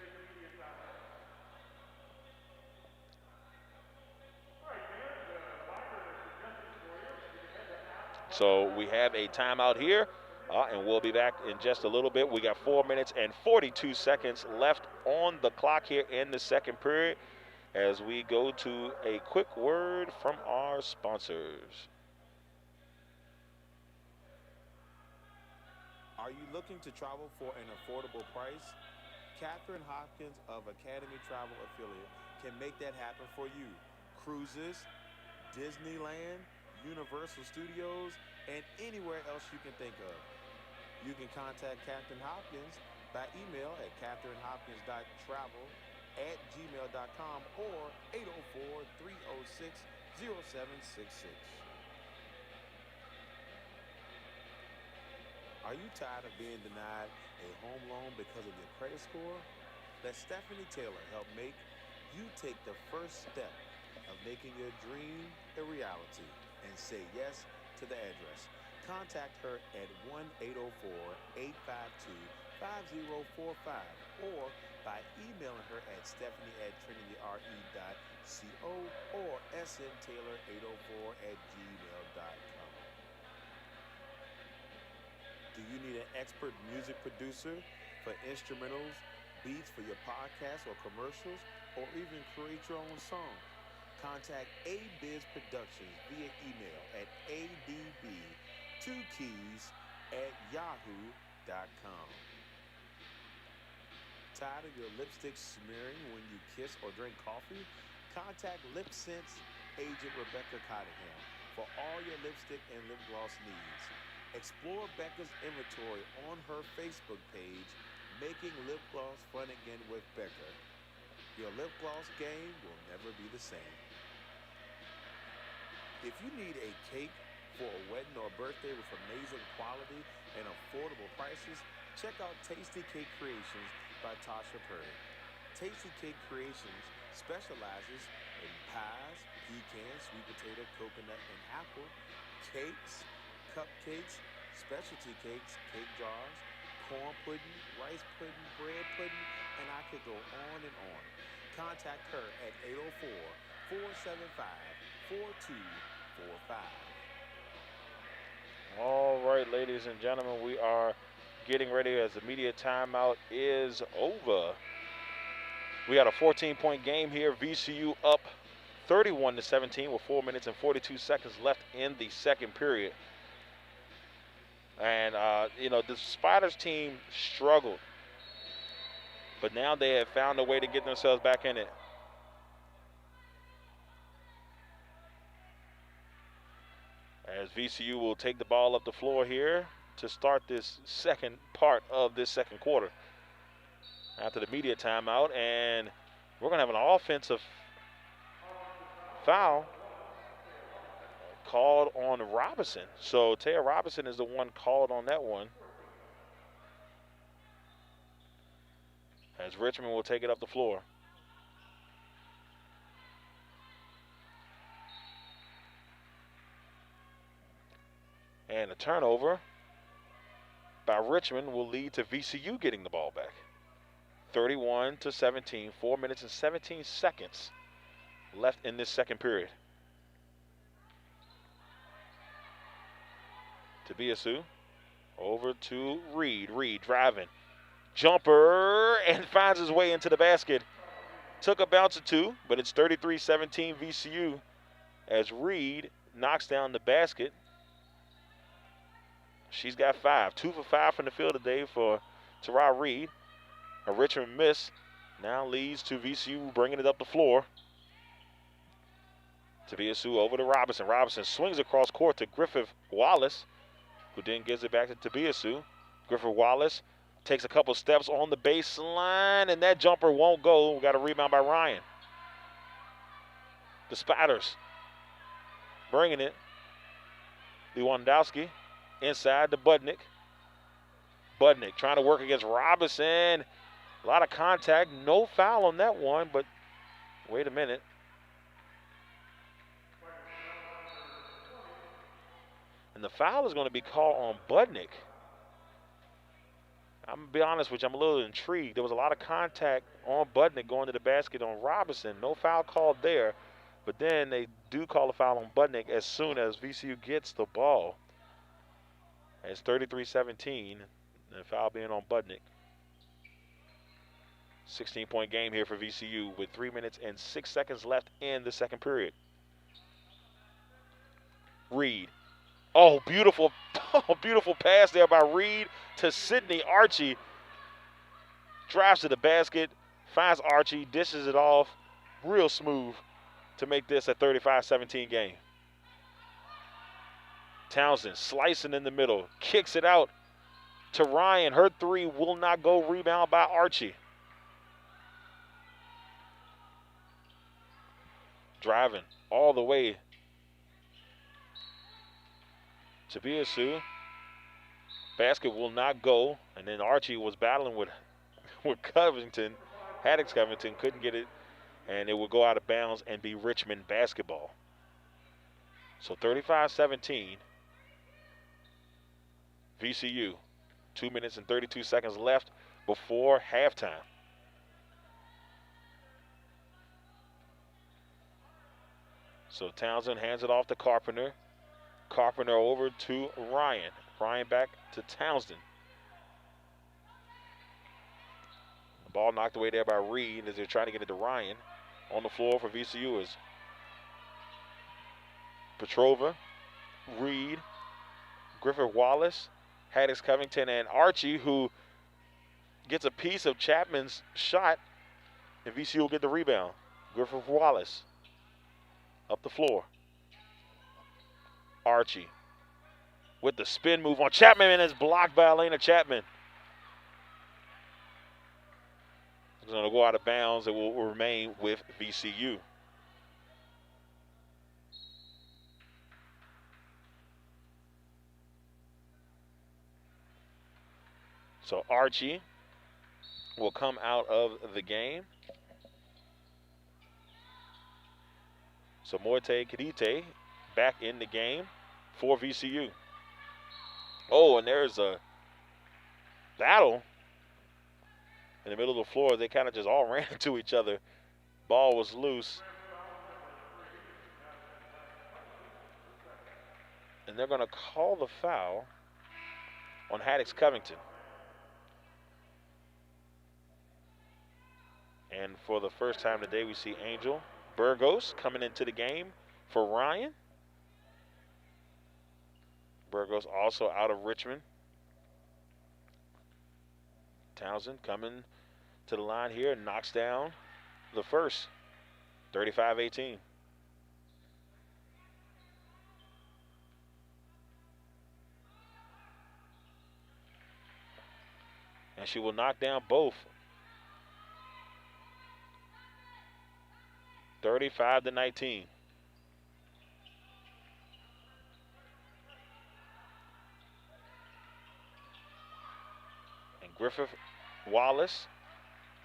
So we have a timeout here, and we'll be back in just a little bit. We got 4 minutes and 42 seconds left on the clock here in the second period as we go to a quick word from our sponsors. Are you looking to travel for an affordable price? Catherine Hopkins of Academy Travel Affiliate can make that happen for you. Cruises, Disneyland, Universal Studios, and anywhere else you can think of. You can contact Captain Hopkins by email at captainhopkins.travel@gmail.com or 804-306-0766. Are you tired of being denied a home loan because of your credit score? Let Stephanie Taylor help make you take the first step of making your dream a reality and say yes to the address. Contact her at 1-804-852-5045 or by emailing her at stephanie@trinityre.co or sntaylor804@gmail.com. Do you need an expert music producer for instrumentals, beats for your podcast or commercials, or even create your own song? Contact A-Biz Productions via email at adb2keys@yahoo.com. Tired of your lipstick smearing when you kiss or drink coffee? Contact Lip Sense agent Rebecca Cottingham for all your lipstick and lip gloss needs. Explore Becca's inventory on her Facebook page, Making Lip Gloss Fun Again with Becca. Your lip gloss game will never be the same. If you need a cake for a wedding or birthday with amazing quality and affordable prices, check out Tasty Cake Creations by Tasha Purdy. Tasty Cake Creations specializes in pies, pecans, sweet potato, coconut, and apple, cakes, cupcakes, specialty cakes, cake jars, corn pudding, rice pudding, bread pudding, and I could go on and on. Contact her at 804-475-4245. All right, ladies and gentlemen, we are getting ready as the media timeout is over. We got a 14-point game here. VCU up 31-17 with 4 minutes and 42 seconds left in the second period. And, the Spiders team struggled. But now they have found a way to get themselves back in it. as VCU will take the ball up the floor here to start this second part of this second quarter. After the media timeout, and we're going to have an offensive foul called on Robinson. So Taya Robinson is the one called on that one, as Richmond will take it up the floor. And a turnover by Richmond will lead to VCU getting the ball back. 31-17, 4 minutes and 17 seconds left in this second period. To Vcu, over to Reed. Reed driving, jumper, and finds his way into the basket. Took a bounce or two, but it's 33-17 VCU as Reed knocks down the basket. She's got 5, 2 for 5 from the field today for Tara Reed. A Richmond miss now leads to VCU bringing it up the floor. To Vcu, over to Robinson. Robinson swings across court to Griffith Wallace, who then gives it back to Vcu. Griffith Wallace takes a couple steps on the baseline, and that jumper won't go. We got a rebound by Ryan. The Spiders bringing it. Lewandowski inside to Budnick. Budnick trying to work against Robinson. A lot of contact. No foul on that one, but wait a minute. And the foul is going to be called on Budnick. I'm going to be honest with you, I'm a little intrigued. There was a lot of contact on Budnick going to the basket on Robinson. No foul called there, but then they do call a foul on Budnick as soon as VCU gets the ball. It's 33-17, the foul being on Budnick. 16-point game here for VCU with 3 minutes and 6 seconds left in the second period. Reed. Oh, beautiful pass there by Reed to Sydney Archie. Drives to the basket, finds Archie, dishes it off real smooth to make this a 35-17 game. Townsend slicing in the middle, kicks it out to Ryan. Her three will not go. Rebound by Archie. Driving all the way to Vcu. Basket will not go. And then Archie was battling with Covington. Haddix Covington couldn't get it. And it will go out of bounds and be Richmond basketball. So 35-17. VCU. 2 minutes and 32 seconds left before halftime. So Townsend hands it off to Carpenter. Carpenter over to Ryan. Ryan back to Townsend. The ball knocked away there by Reed as they're trying to get it to Ryan. On the floor for VCU is Petrova, Reed, Griffith Wallace, Haddix Covington, and Archie, who gets a piece of Chapman's shot, and VCU will get the rebound. Griffith Wallace up the floor. Archie with the spin move on Chapman, and it's blocked by Elena Chapman. It's going to go out of bounds. It will remain with VCU. So Archie will come out of the game. So Moite Kadite back in the game for VCU. Oh, and there's a battle in the middle of the floor. They kind of just all ran into each other. Ball was loose. And they're going to call the foul on Haddix Covington. And for the first time today, we see Angel Burgos coming into the game for Ryan. Burgos also out of Richmond. Townsend coming to the line here and knocks down the first. 35-18. And she will knock down both. 35-19. And Griffith Wallace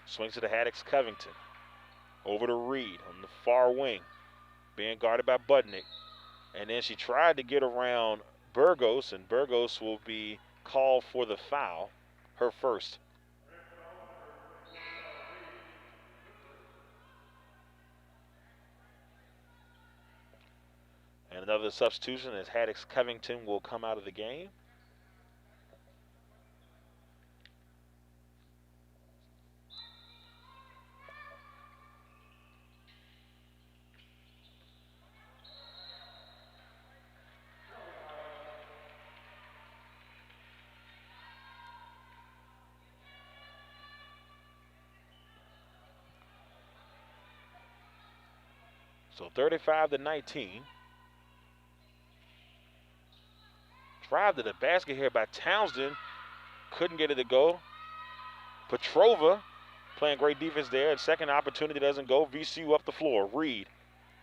swings to the Haddix Covington. Over to Reed on the far wing, being guarded by Budnick. And then she tried to get around Burgos, and Burgos will be called for the foul, her first. And another substitution as Haddix Covington will come out of the game. So 35-19. Drive to the basket here by Townsend. Couldn't get it to go. Petrova playing great defense there. And second opportunity doesn't go. VCU up the floor. Reed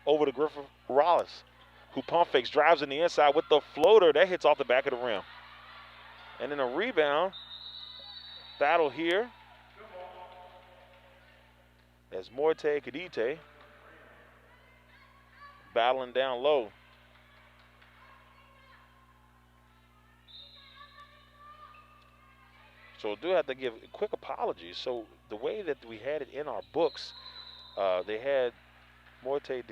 over to Griffith Wallace, who pump fakes, drives in the inside with the floater. That hits off the back of the rim. And then a rebound. Battle here. As Morte Kadite battling down low. So I do have to give quick apologies. So the way that we had it in our books, they had Morte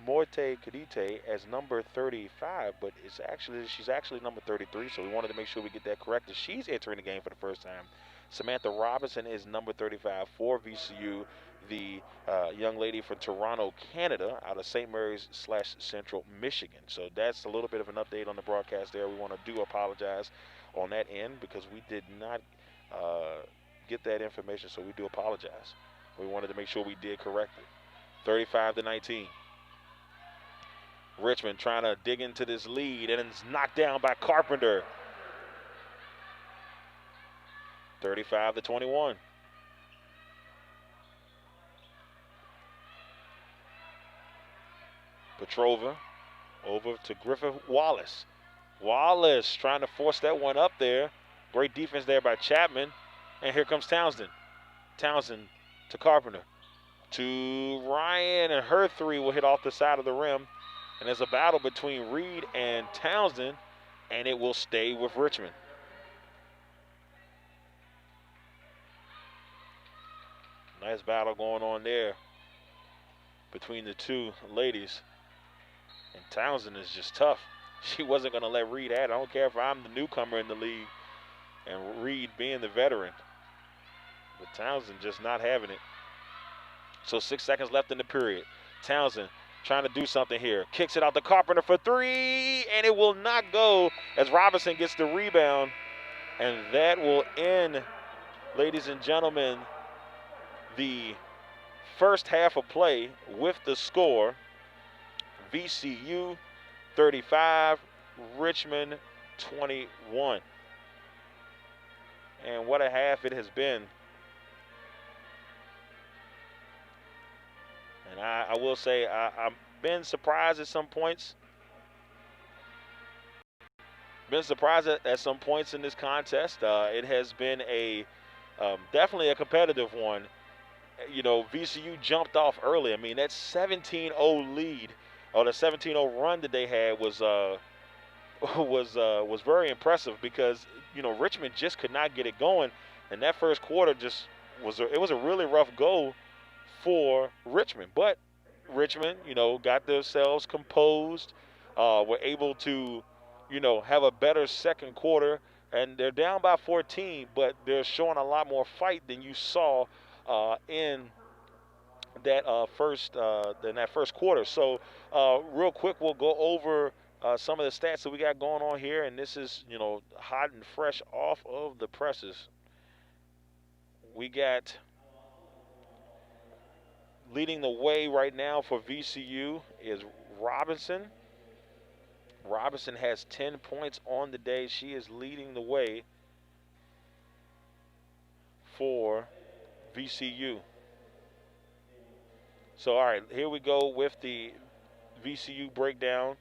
Kadite as number 35, but she's actually number 33. So we wanted to make sure we get that corrected. She's entering the game for the first time. Samantha Robinson is number 35 for VCU, the young lady from Toronto, Canada, out of St. Mary's / Central Michigan. So that's a little bit of an update on the broadcast there. We want to apologize on that end because we did not get that information, so we do apologize. We wanted to make sure we did correct it. 35-19. Richmond trying to dig into this lead, and it's knocked down by Carpenter. 35-21. Petrova over to Griffith Wallace. Wallace trying to force that one up there. Great defense there by Chapman. And here comes Townsend. Townsend to Carpenter. To Ryan, and her three will hit off the side of the rim. And there's a battle between Reed and Townsend, and it will stay with Richmond. Nice battle going on there between the two ladies. And Townsend is just tough. She wasn't going to let Reed at it. I don't care if I'm the newcomer in the league and Reed being the veteran. But Townsend just not having it. So 6 seconds left in the period. Townsend trying to do something here. Kicks it out to Carpenter for three, and it will not go as Robinson gets the rebound. And that will end, ladies and gentlemen, the first half of play with the score. VCU 35, Richmond 21. And what a half it has been. And I will say I've been surprised at some points. Been surprised at some points in this contest. It has been definitely a competitive one. You know, VCU jumped off early. I mean, that 17-0 lead, or the 17-0 run that they had was very impressive because, you know, Richmond just could not get it going, and that first quarter just was a really rough go for Richmond. But Richmond, you know, got themselves composed, were able to, you know, have a better second quarter, and they're down by 14, but they're showing a lot more fight than you saw in that first quarter. So real quick, we'll go over some of the stats that we got going on here, and this is, you know, hot and fresh off of the presses. We got leading the way right now for VCU is Robinson. Robinson has 10 points on the day. She is leading the way. for VCU. So, all right, here we go with the VCU breakdown.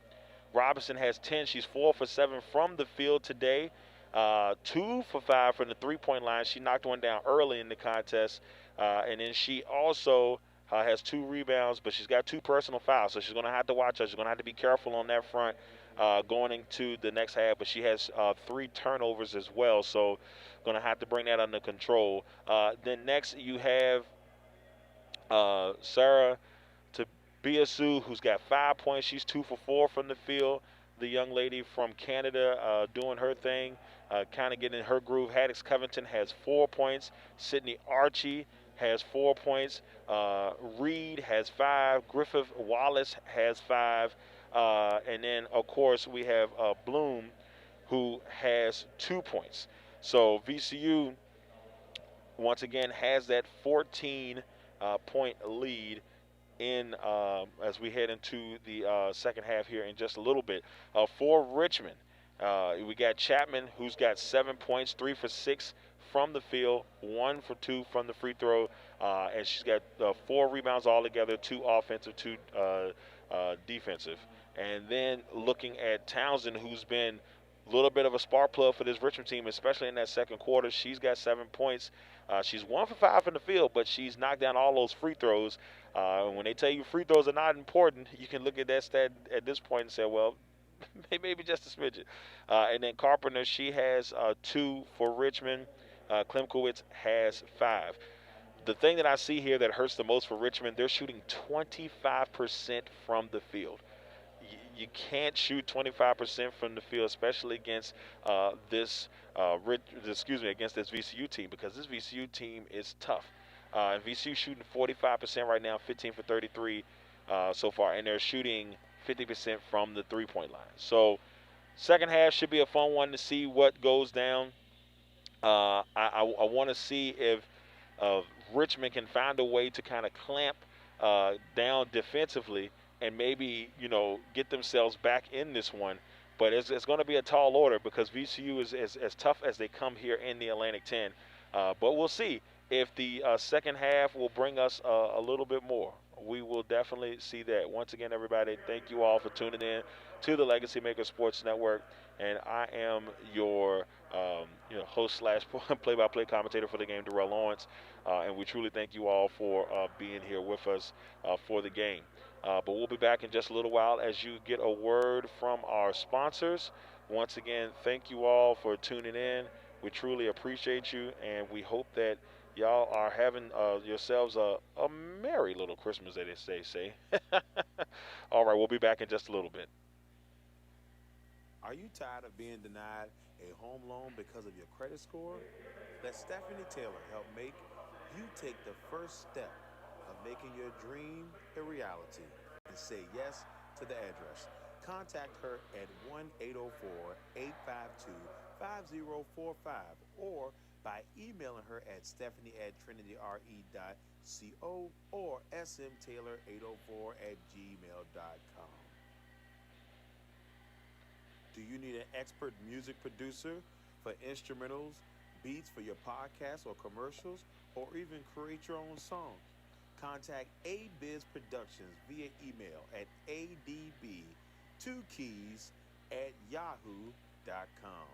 Robinson has 10. She's 4 for 7 from the field today. 2 for 5 from the three-point line. She knocked one down early in the contest. And then she also has 2 rebounds, but she's got 2 personal fouls. So she's going to have to watch her. She's going to have to be careful on that front going into the next half. But she has 3 turnovers as well. So going to have to bring that under control. Then next you have Sarah Biasu, who's got 5 points. She's 2 for 4 from the field. The young lady from Canada doing her thing, kind of getting in her groove. Haddix Covington has 4 points. Sydney Archie has 4 points. Reed has 5. Griffith Wallace has 5. And then, of course, we have Bloom, who has 2 points. So VCU, once again, has that 14-point lead in as we head into the second half here in just a little bit. For Richmond, we got Chapman, who's got 7 points, 3 for 6 from the field, 1 for 2 from the free throw, and she's got 4 rebounds altogether, 2 offensive, 2 defensive. And then looking at Townsend, who's been a little bit of a spark plug for this Richmond team, especially in that second quarter. She's got 7 points. She's 1 for 5 in the field, but she's knocked down all those free throws. When they tell you free throws are not important, you can look at that stat at this point and say, well, maybe just a smidget. And then Carpenter, she has 2 for Richmond. Klimkowitz has 5. The thing that I see here that hurts the most for Richmond, they're shooting 25% from the field. You can't shoot 25% from the field, especially against against this VCU team, because this VCU team is tough. And VCU shooting 45% right now, 15 for 33 so far, and they're shooting 50% from the three-point line. So second half should be a fun one to see what goes down. I want to see if Richmond can find a way to kind of clamp down defensively and maybe, get themselves back in this one. But it's going to be a tall order because VCU is as tough as they come here in the Atlantic 10. But we'll see if the second half will bring us a little bit more. We will definitely see that. Once again, everybody, thank you all for tuning in to the LegacyMaker Sports Network. And I am your host / play-by-play commentator for the game, Darrell Lawrence. And we truly thank you all for being here with us for the game. But we'll be back in just a little while as you get a word from our sponsors. Once again, thank you all for tuning in. We truly appreciate you, and we hope that y'all are having yourselves a merry little Christmas, as they say. All right, we'll be back in just a little bit. Are you tired of being denied a home loan because of your credit score? Let Stephanie Taylor help make you take the first step of making your dream a reality and say yes to the address. Contact her at 1-804-852-5045 or by emailing her at stephanie@trinityre.co or smtaylor804@gmail.com. Do you need an expert music producer for instrumentals, beats for your podcast or commercials, or even create your own songs? Contact A-Biz Productions via email at adb2keys@yahoo.com.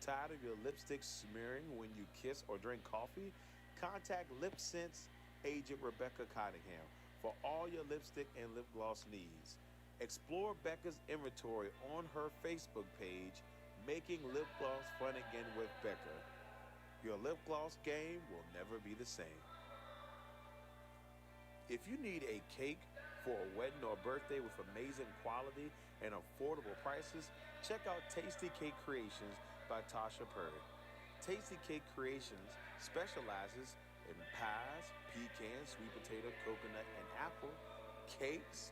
Tired of your lipstick smearing when you kiss or drink coffee? Contact Lip Sense agent Rebecca Cottingham for all your lipstick and lip gloss needs. Explore Becca's inventory on her Facebook page, Making Lip Gloss Fun Again with Becca. Your lip gloss game will never be the same. If you need a cake for a wedding or birthday with amazing quality and affordable prices, check out Tasty Cake Creations by Tasha Purdy. Tasty Cake Creations specializes in pies, pecans, sweet potato, coconut, and apple, cakes,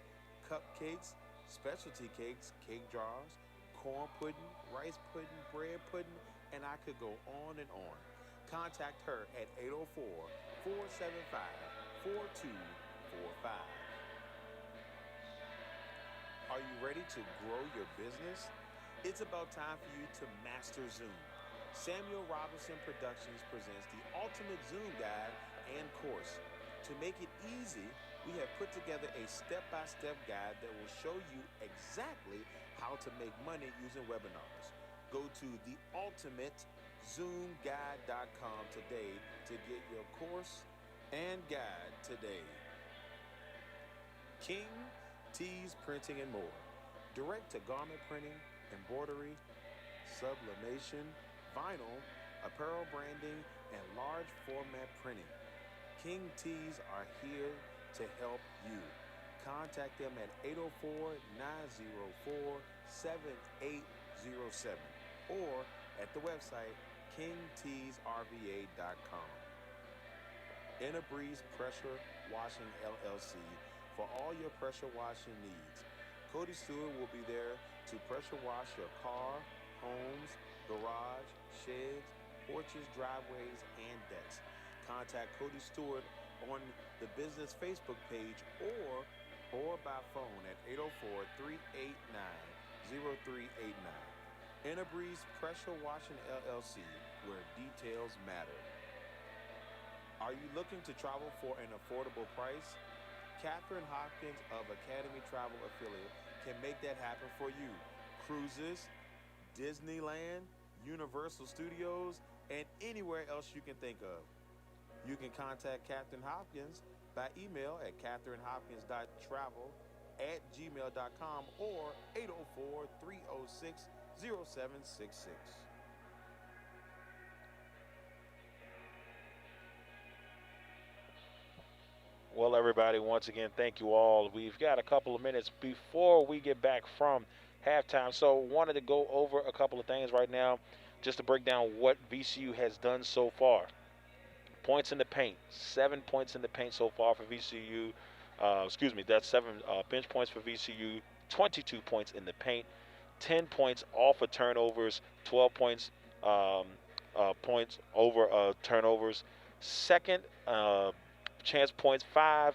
cupcakes, specialty cakes, cake jars, corn pudding, rice pudding, bread pudding, and I could go on and on. Contact her at 804-475-4245. Are you ready to grow your business? It's about time for you to master Zoom. Samuel Robinson Productions presents the ultimate Zoom guide and course. To make it easy, we have put together a step-by-step guide that will show you exactly how to make money using webinars. Go to theultimatezoomguide.com today to get your course and guide today. King Tees Printing and More. Direct-to-garment printing, embroidery, sublimation, vinyl, apparel branding, and large format printing. King Tees are here to help you. Contact them at 804-904-7807 or at the website kingteesrva.com. Breeze Pressure Washing LLC for all your pressure washing needs. Cody Stewart will be there to pressure wash your car, homes, garage, sheds, porches, driveways, and decks. Contact Cody Stewart on the business Facebook page or by phone at 804-389-0389. Breeze Pressure Washing LLC, where details matter. Are you looking to travel for an affordable price? Catherine Hopkins of Academy Travel Affiliate can make that happen for you. Cruises, Disneyland, Universal Studios, and anywhere else you can think of. You can contact Catherine Hopkins by email at catherineHopkins.travel@gmail.com or 804-306-0766. Well, everybody, once again, thank you all. We've got a couple of minutes before we get back from halftime, so wanted to go over a couple of things right now just to break down what VCU has done so far. Points in the paint, 7 points in the paint so far for VCU. That's 7 bench points for VCU, 22 points in the paint, 10 points off of turnovers, 12 points points over turnovers. Second chance points, 5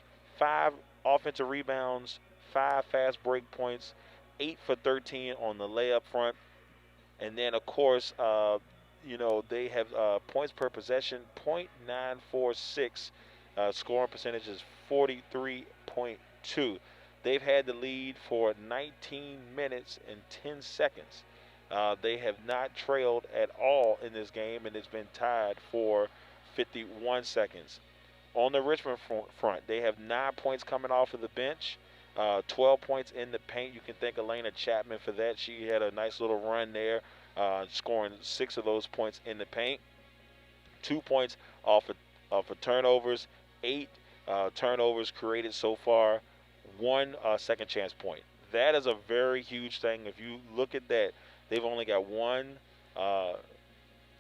offensive rebounds, 5 fast break points, 8 for 13 on the layup front. And then, of course, they have points per possession, .946. Scoring percentage is 43.2. They've had the lead for 19 minutes and 10 seconds. They have not trailed at all in this game, and it's been tied for 51 seconds. On the Richmond front, they have 9 points coming off of the bench, 12 points in the paint. You can thank Elena Chapman for that. She had a nice little run there, scoring 6 of those points in the paint. 2 points off of turnovers, 8 turnovers created so far, 1 second chance point. That is a very huge thing. If you look at that, they've only got 1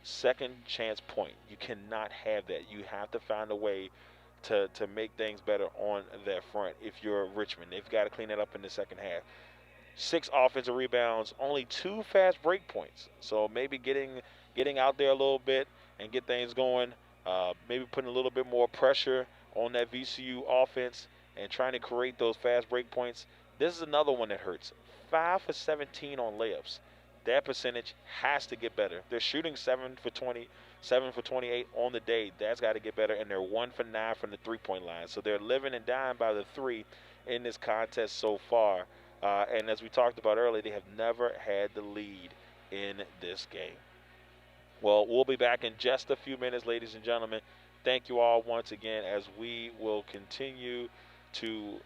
second chance point. You cannot have that. You have to find a way to make things better on that front. If you're Richmond, they've got to clean that up in the second half. 6 offensive rebounds, only 2 fast break points. So maybe getting out there a little bit and get things going. Maybe putting a little bit more pressure on that VCU offense and trying to create those fast break points. This is another one that hurts. 5 for 17 on layups. That percentage has to get better. They're shooting 7 for 20, 7 for 28 on the day. That's got to get better, and they're 1 for 9 from the three-point line. So they're living and dying by the 3 in this contest so far. And as we talked about earlier, they have never had the lead in this game. Well, we'll be back in just a few minutes, ladies and gentlemen. Thank you all once again as we will continue to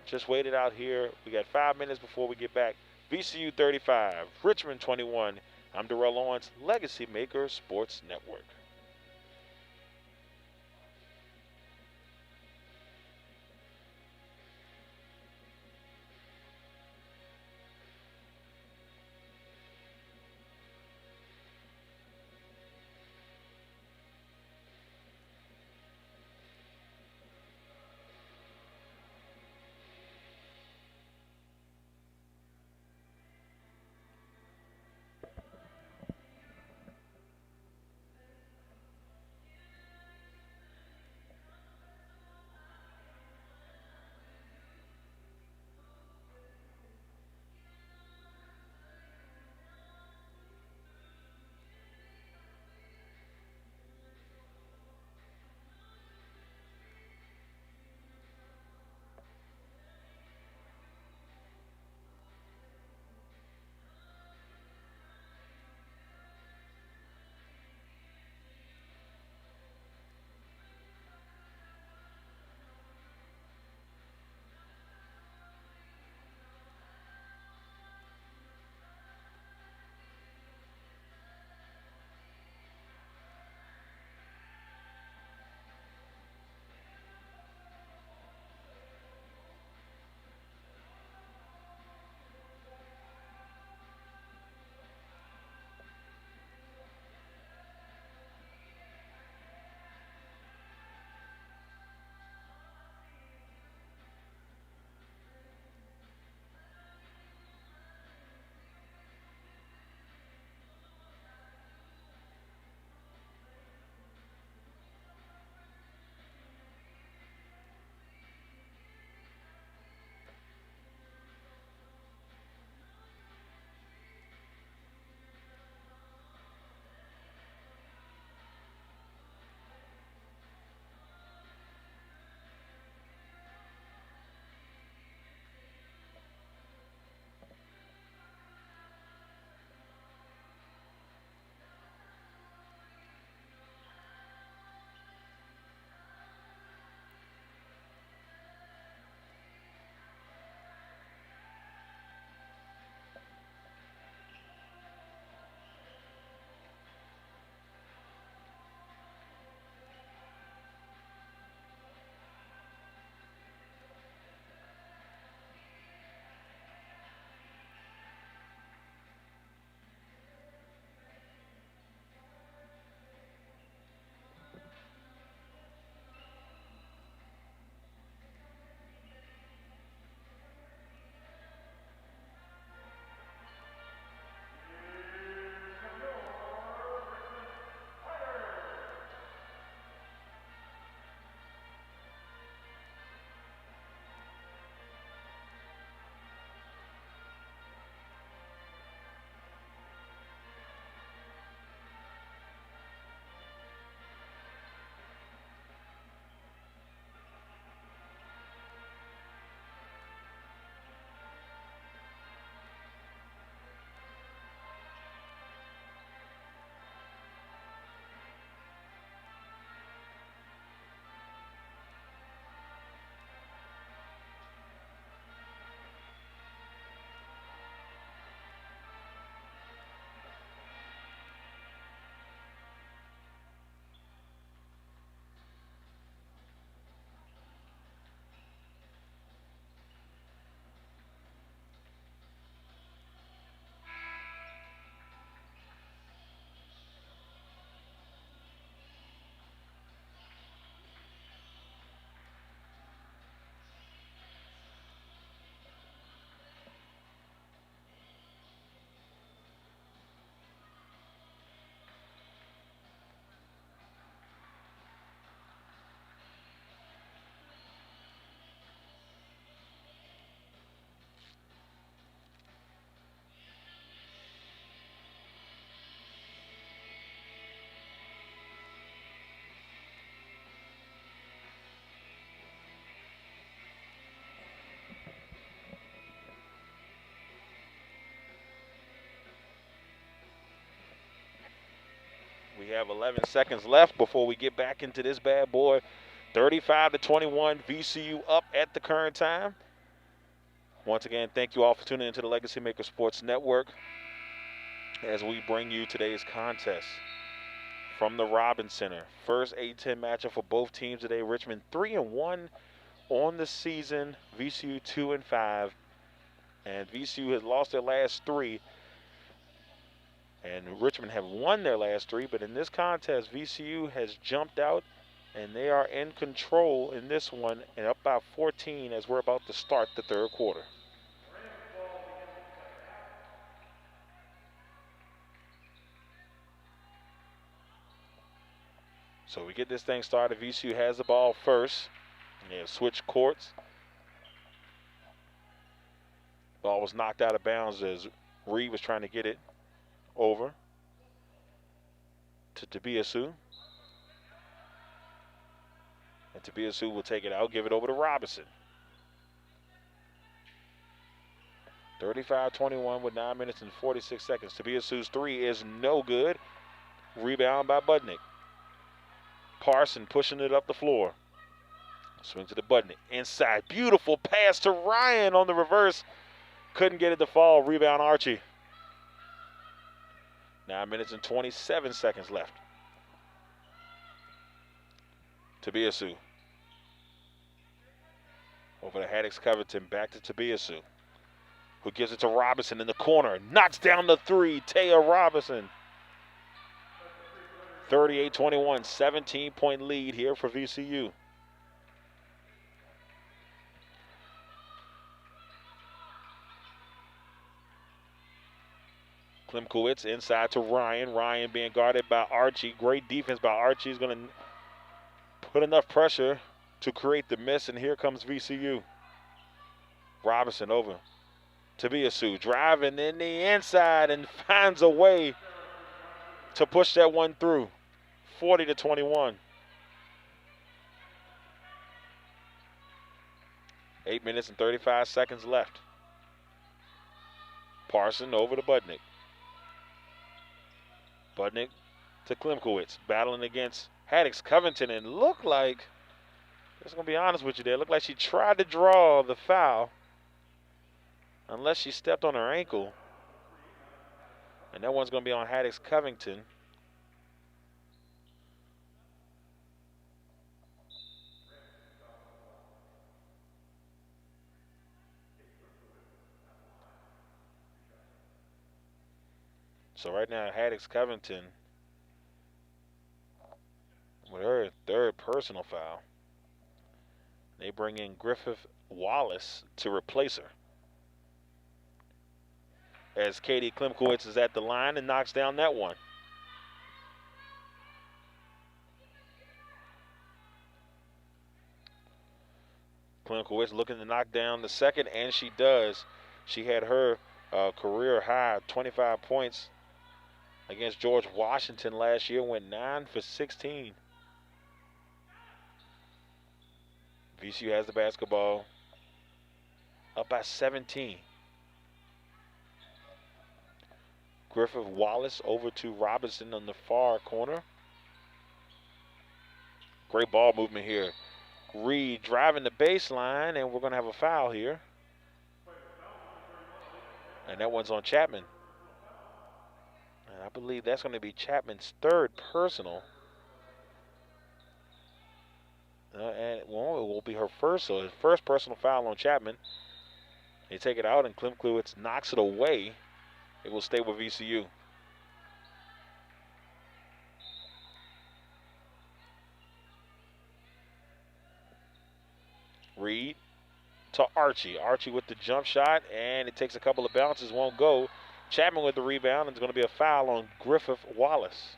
just wait it out here. We got 5 minutes before we get back. VCU 35, Richmond 21. I'm Darrell Owens, LegacyMaker Sports Network. We have 11 seconds left before we get back into this bad boy. 35-21, VCU up at the current time. Once again, thank you all for tuning into the LegacyMaker Sports Network as we bring you today's contest from the Robins Center. First A-10 matchup for both teams today. Richmond 3-1 on the season, VCU 2-5, and VCU has lost their last 3, and Richmond have won their last 3, but in this contest, VCU has jumped out, and they are in control in this one, and up by 14 as we're about to start the third quarter. So we get this thing started. VCU has the ball first. And they have switched courts. Ball was knocked out of bounds as Reed was trying to get it over to Tabiasu. And Tabiasu will take it out, give it over to Robinson. 35-21 with 9 minutes and 46 seconds. Tabiasu's 3 is no good. Rebound by Budnick. Parson pushing it up the floor. Swing to the Budnick. Inside. Beautiful pass to Ryan on the reverse. Couldn't get it to fall. Rebound Archie. 9 minutes and 27 seconds left. Tabiasu. Over to Haddix Covington. Back to Tabiasu, who gives it to Robinson in the corner. Knocks down the 3. Taya Robinson. 38-21, 17-point lead here for VCU. Klimkowitz inside to Ryan. Ryan being guarded by Archie. Great defense by Archie. He's going to put enough pressure to create the miss, and here comes VCU. Robinson over. Tabiasu driving in the inside and finds a way to push that one through. 40-21. 8 minutes and 35 seconds left. Parson over to Budnick. Budnick to Klimkowitz, battling against Haddix Covington, and looked like, just gonna be honest with you there, looked like she tried to draw the foul, unless she stepped on her ankle. And that one's gonna be on Haddix Covington. So right now, Haddix Covington with her third personal foul. They bring in Griffith Wallace to replace her, as Katie Klimkowitz is at the line and knocks down that one. Klimkowitz looking to knock down the second, and she does. She had her career high 25 points against George Washington last year, went 9 for 16. VCU has the basketball, up by 17. Griffith Wallace over to Robinson on the far corner. Great ball movement here. Reed driving the baseline, and we're going to have a foul here. And that one's on Chapman. And I believe that's going to be Chapman's third personal. And it will be her first, so his first personal foul on Chapman. They take it out, and Klimkowitz knocks it away. It will stay with VCU. Reed to Archie. Archie with the jump shot, and it takes a couple of bounces, won't go. Chapman with the rebound, and it's going to be a foul on Griffith Wallace.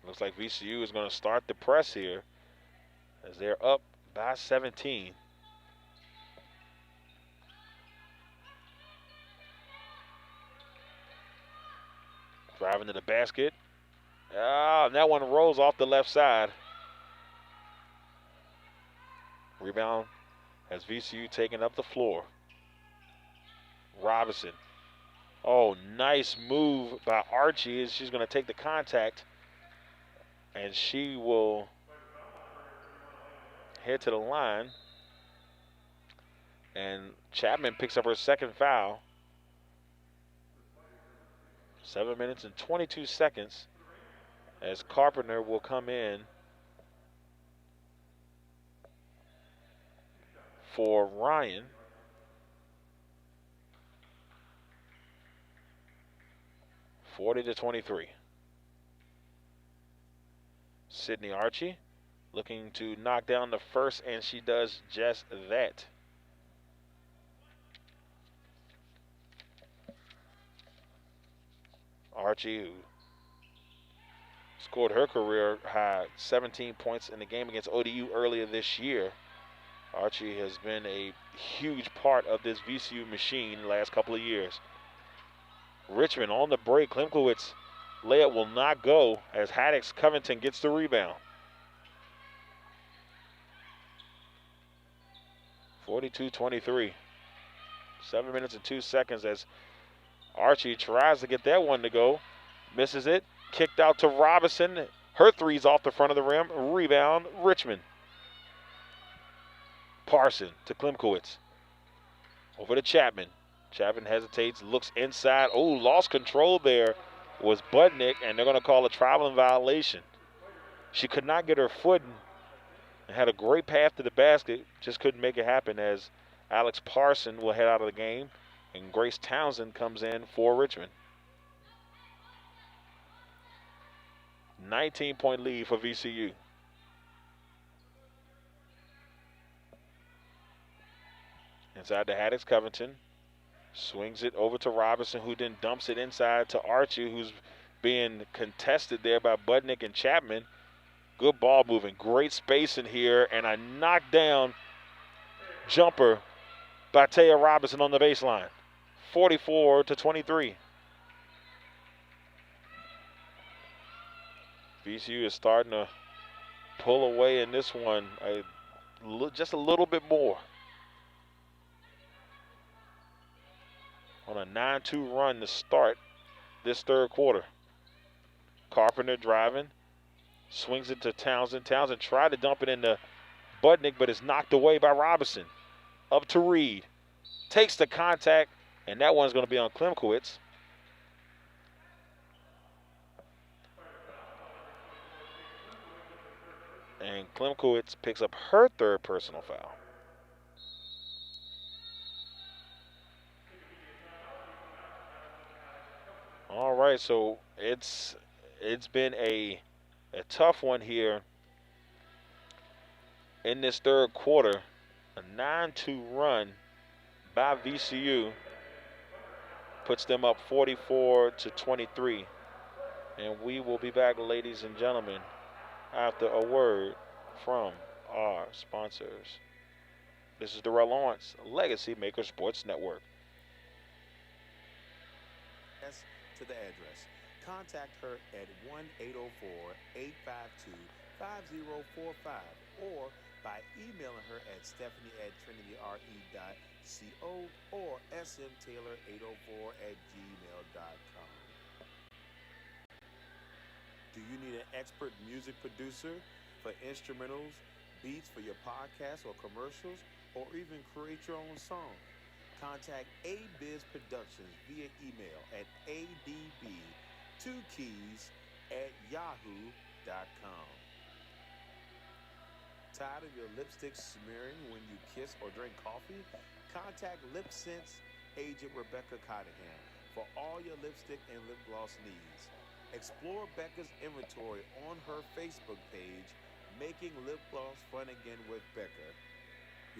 Looks like VCU is going to start the press here as they're up by 17. Driving to the basket. And that one rolls off the left side. Rebound As VCU taking up the floor. Robinson. Oh, nice move by Archie. She's going to take the contact, and she will head to the line. And Chapman picks up her second foul. 7 minutes and 22 seconds as Carpenter will come in for Ryan. (40-23). Sydney Archie looking to knock down the first, and she does just that. Archie, who scored her career high 17 points in the game against ODU earlier this year. Archie has been a huge part of this VCU machine the last couple of years. Richmond on the break. Klimkowitz layup will not go as Haddix Covington gets the rebound. 42-23. 7 minutes and 2 seconds as Archie tries to get that one to go. Misses it. Kicked out to Robinson. Her three's off the front of the rim. Rebound, Richmond. Parson to Klimkowitz. Over to Chapman. Chapman hesitates, looks inside. Oh, lost control there was Budnick, and they're going to call a traveling violation. She could not get her footing and had a great path to the basket, just couldn't make it happen as Alex Parson will head out of the game, and Grace Townsend comes in for Richmond. 19-point lead for VCU. Inside to Haddix Covington. Swings it over to Robinson, who then dumps it inside to Archie, who's being contested there by Budnick and Chapman. Good ball moving. Great space in here, and a knockdown jumper by Taya Robinson on the baseline. 44-23. VCU is starting to pull away in this one just a little bit more. On a 9-2 run to start this third quarter. Carpenter driving. Swings it to Townsend. Townsend tried to dump it into Budnick, but is knocked away by Robinson. Up to Reed. Takes the contact, and that one's going to be on Klimkowitz. And Klimkowitz picks up her third personal foul. All right, so it's been a tough one here in this third quarter. A 9-2 run by VCU puts them up 44-23. And we will be back, ladies and gentlemen, after a word from our sponsors. This is Darrell Lawrence, LegacyMaker Sports Network. To the address. Contact her at 1-804-852-5045 or by emailing her at stephanie@trinityre.co or smtaylor804@gmail.com. Do you need an expert music producer for instrumentals, beats for your podcast or commercials, or even create your own song? Contact A-Biz Productions via email at adb2keys@yahoo.com. Tired of your lipstick smearing when you kiss or drink coffee? Contact Lip Sense agent Rebecca Cottingham for all your lipstick and lip gloss needs. Explore Becca's inventory on her Facebook page, Making Lip Gloss Fun Again with Becca.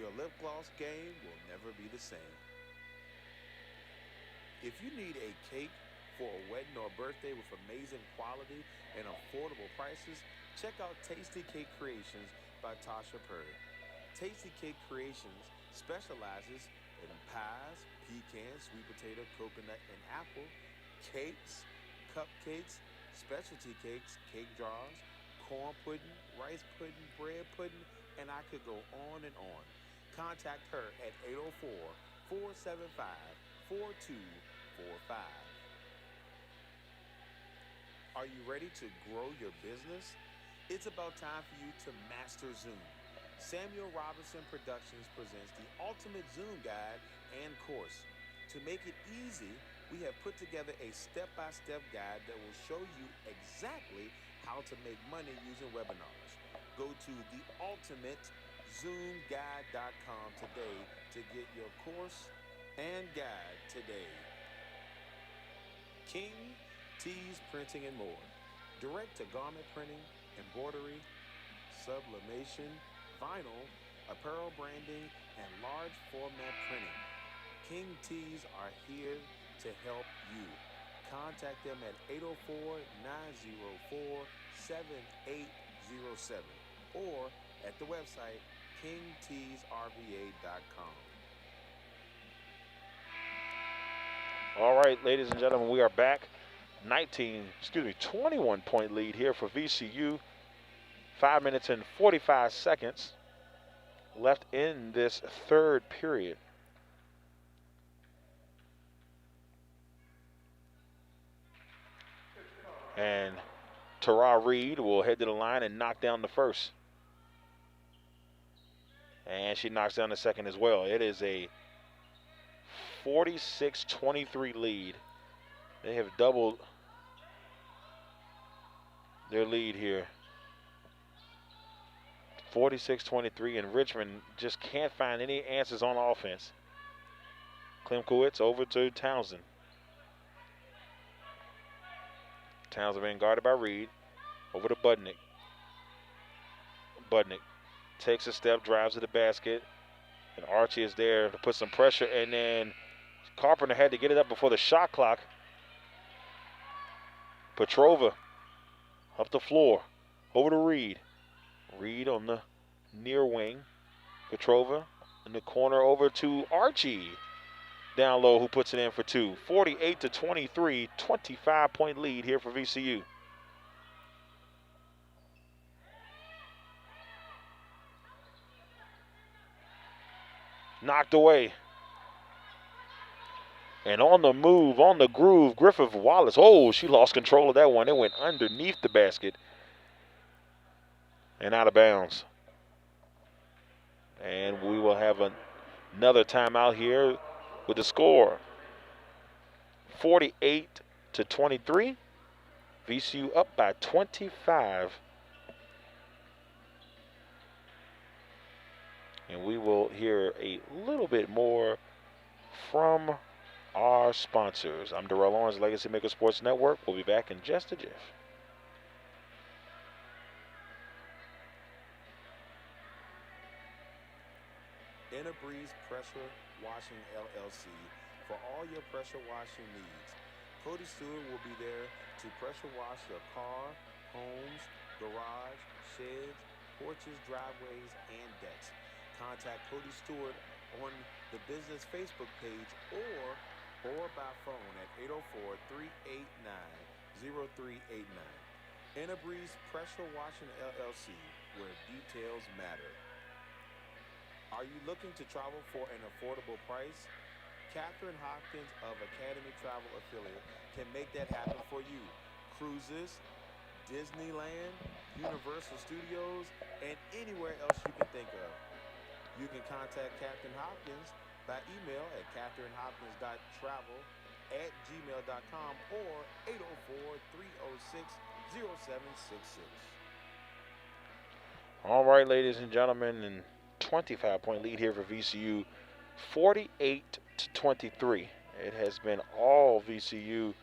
Your lip gloss game will never be the same. If you need a cake for a wedding or birthday with amazing quality and affordable prices, check out Tasty Cake Creations by Tasha Purdy. Tasty Cake Creations specializes in pies, pecans, sweet potato, coconut, and apple, cakes, cupcakes, specialty cakes, cake jars, corn pudding, rice pudding, bread pudding, and I could go on and on. Contact her at 804-475-4245. Are you ready to grow your business? It's about time for you to master Zoom. Samuel Robinson Productions presents the ultimate Zoom guide and course. To make it easy, we have put together a step-by-step guide that will show you exactly how to make money using webinars. Go to theultimatezoomguide.com today to get your course and guide today. King Tees Printing and More. Direct-to-garment printing, embroidery, sublimation, vinyl, apparel branding, and large format printing. King Tees are here to help you. Contact them at 804-904-7807 or at the website kingteesrva.com. All right, ladies and gentlemen, we are back. 21-point lead here for VCU. 5 minutes and 45 seconds left in this third period. And Tara Reed will head to the line and knock down the first. And she knocks down the second as well. It is a 46-23 lead. They have doubled their lead here. 46-23, and Richmond just can't find any answers on offense. Klimkowitz over to Townsend. Townsend being guarded by Reed. Over to Budnick. Budnick takes a step, drives to the basket, and Archie is there to put some pressure, and then Carpenter had to get it up before the shot clock. Petrova up the floor, over to Reed. Reed on the near wing. Petrova in the corner over to Archie. Down low, who puts it in for two. 48-23, 25-point lead here for VCU. Knocked away. And on the move, on the groove, Griffith Wallace. Oh, she lost control of that one. It went underneath the basket and out of bounds. And we will have another timeout here with the score. 48-23. VCU up by 25. And we will hear a little bit more from our sponsors. I'm Darrell Lawrence, LegacyMaker Sports Network. We'll be back in just a jiff. Breeze Pressure Washing LLC for all your pressure washing needs. Cody Stewart will be there to pressure wash your car, homes, garage, sheds, porches, driveways, and decks. Contact Cody Stewart on the business Facebook page or by phone at 804-389-0389. Breeze Pressure Washing LLC, where details matter. Are you looking to travel for an affordable price? Catherine Hopkins of Academy Travel Affiliate can make that happen for you. Cruises, Disneyland, Universal Studios, and anywhere else you can think of. You can contact Captain Hopkins by email at catherinehopkins.travel@gmail.com or 804-306-0766. All right, ladies and gentlemen, and 25-point lead here for VCU, 48-23. It has been all VCU,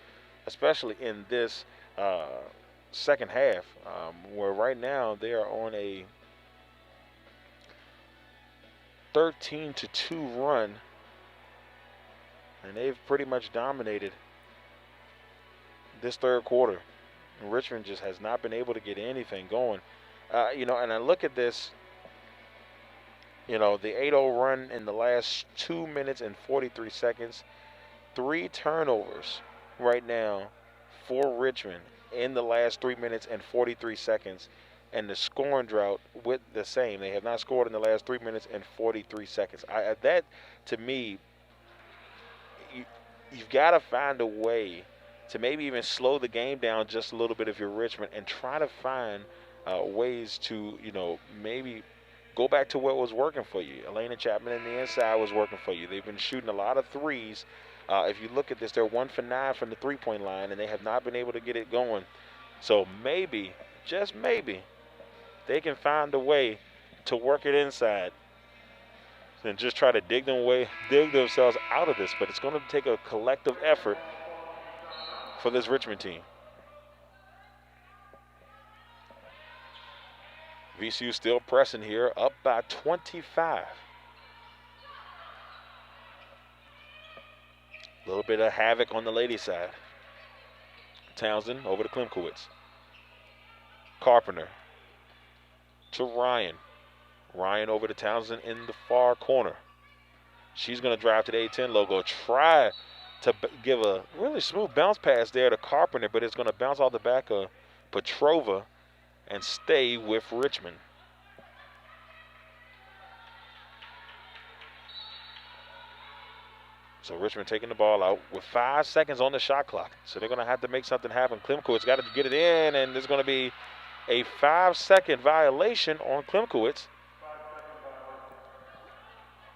especially in this second half, where right now they are on a 13-2 run, and they've pretty much dominated this third quarter. And Richmond just has not been able to get anything going. And I look at this, the 8-0 run in the last 2 minutes and 43 seconds. 3 turnovers right now for Richmond in the last 3 minutes and 43 seconds. and the scoring drought with the same. They have not scored in the last 3 minutes and 43 seconds. That, to me, you've got to find a way to maybe even slow the game down just a little bit if you're Richmond, and try to find ways to, maybe go back to what was working for you. Elena Chapman in the inside was working for you. They've been shooting a lot of threes. If you look at this, they're 1 for 9 from the three-point line, and they have not been able to get it going. So maybe, just maybe, they can find a way to work it inside and just try to dig themselves out of this. But it's going to take a collective effort for this Richmond team. VCU still pressing here, up by 25. A little bit of havoc on the ladies' side. Townsend over to Klimkowitz. Carpenter to Ryan. Ryan over to Townsend in the far corner. She's going to drive to the A10 logo. Try to give a really smooth bounce pass there to Carpenter, but it's going to bounce off the back of Petrova and stay with Richmond. So Richmond taking the ball out with 5 seconds on the shot clock. So they're going to have to make something happen. Klimkowitz got to get it in, and there's going to be a 5-second violation on Klimkowitz.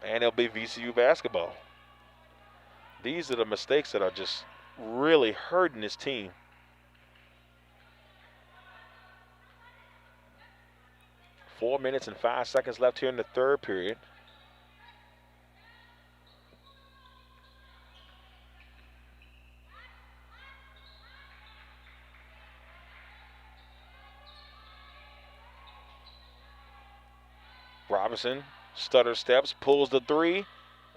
And it'll be VCU basketball. These are the mistakes that are just really hurting this team. Four minutes and 5 seconds left here in the third period. Robinson stutter steps, pulls the three,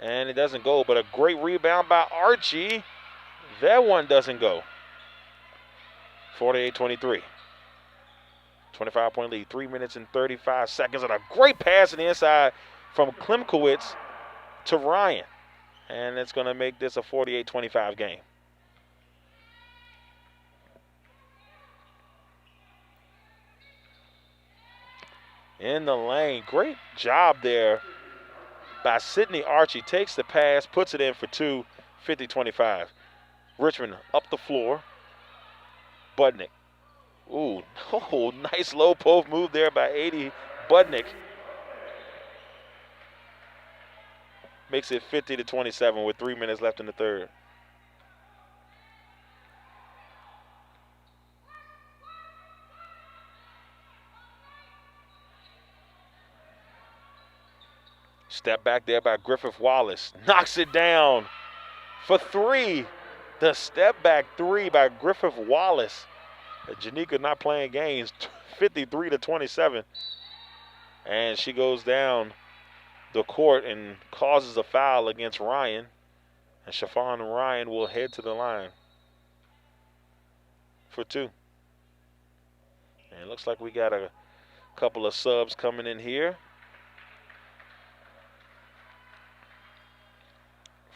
and it doesn't go, but a great rebound by Archie. That one doesn't go. 48-23. 25-point lead, 3 minutes and 35 seconds, and a great pass in the inside from Klimkowitz to Ryan. And it's going to make this a 48-25 game. In the lane, great job there by Sydney Archie. Takes the pass, puts it in for two, 50-25. Richmond up the floor. Budnick. Ooh, oh, nice low post move there by 80 Budnick. Makes it 50-27 with 3 minutes left in the third. Step back there by Griffith Wallace. Knocks it down for three. The step back three by Griffith Wallace. Janika not playing games, 53-27. And she goes down the court and causes a foul against Ryan. And Shafon Ryan will head to the line for two. And it looks like we got a couple of subs coming in here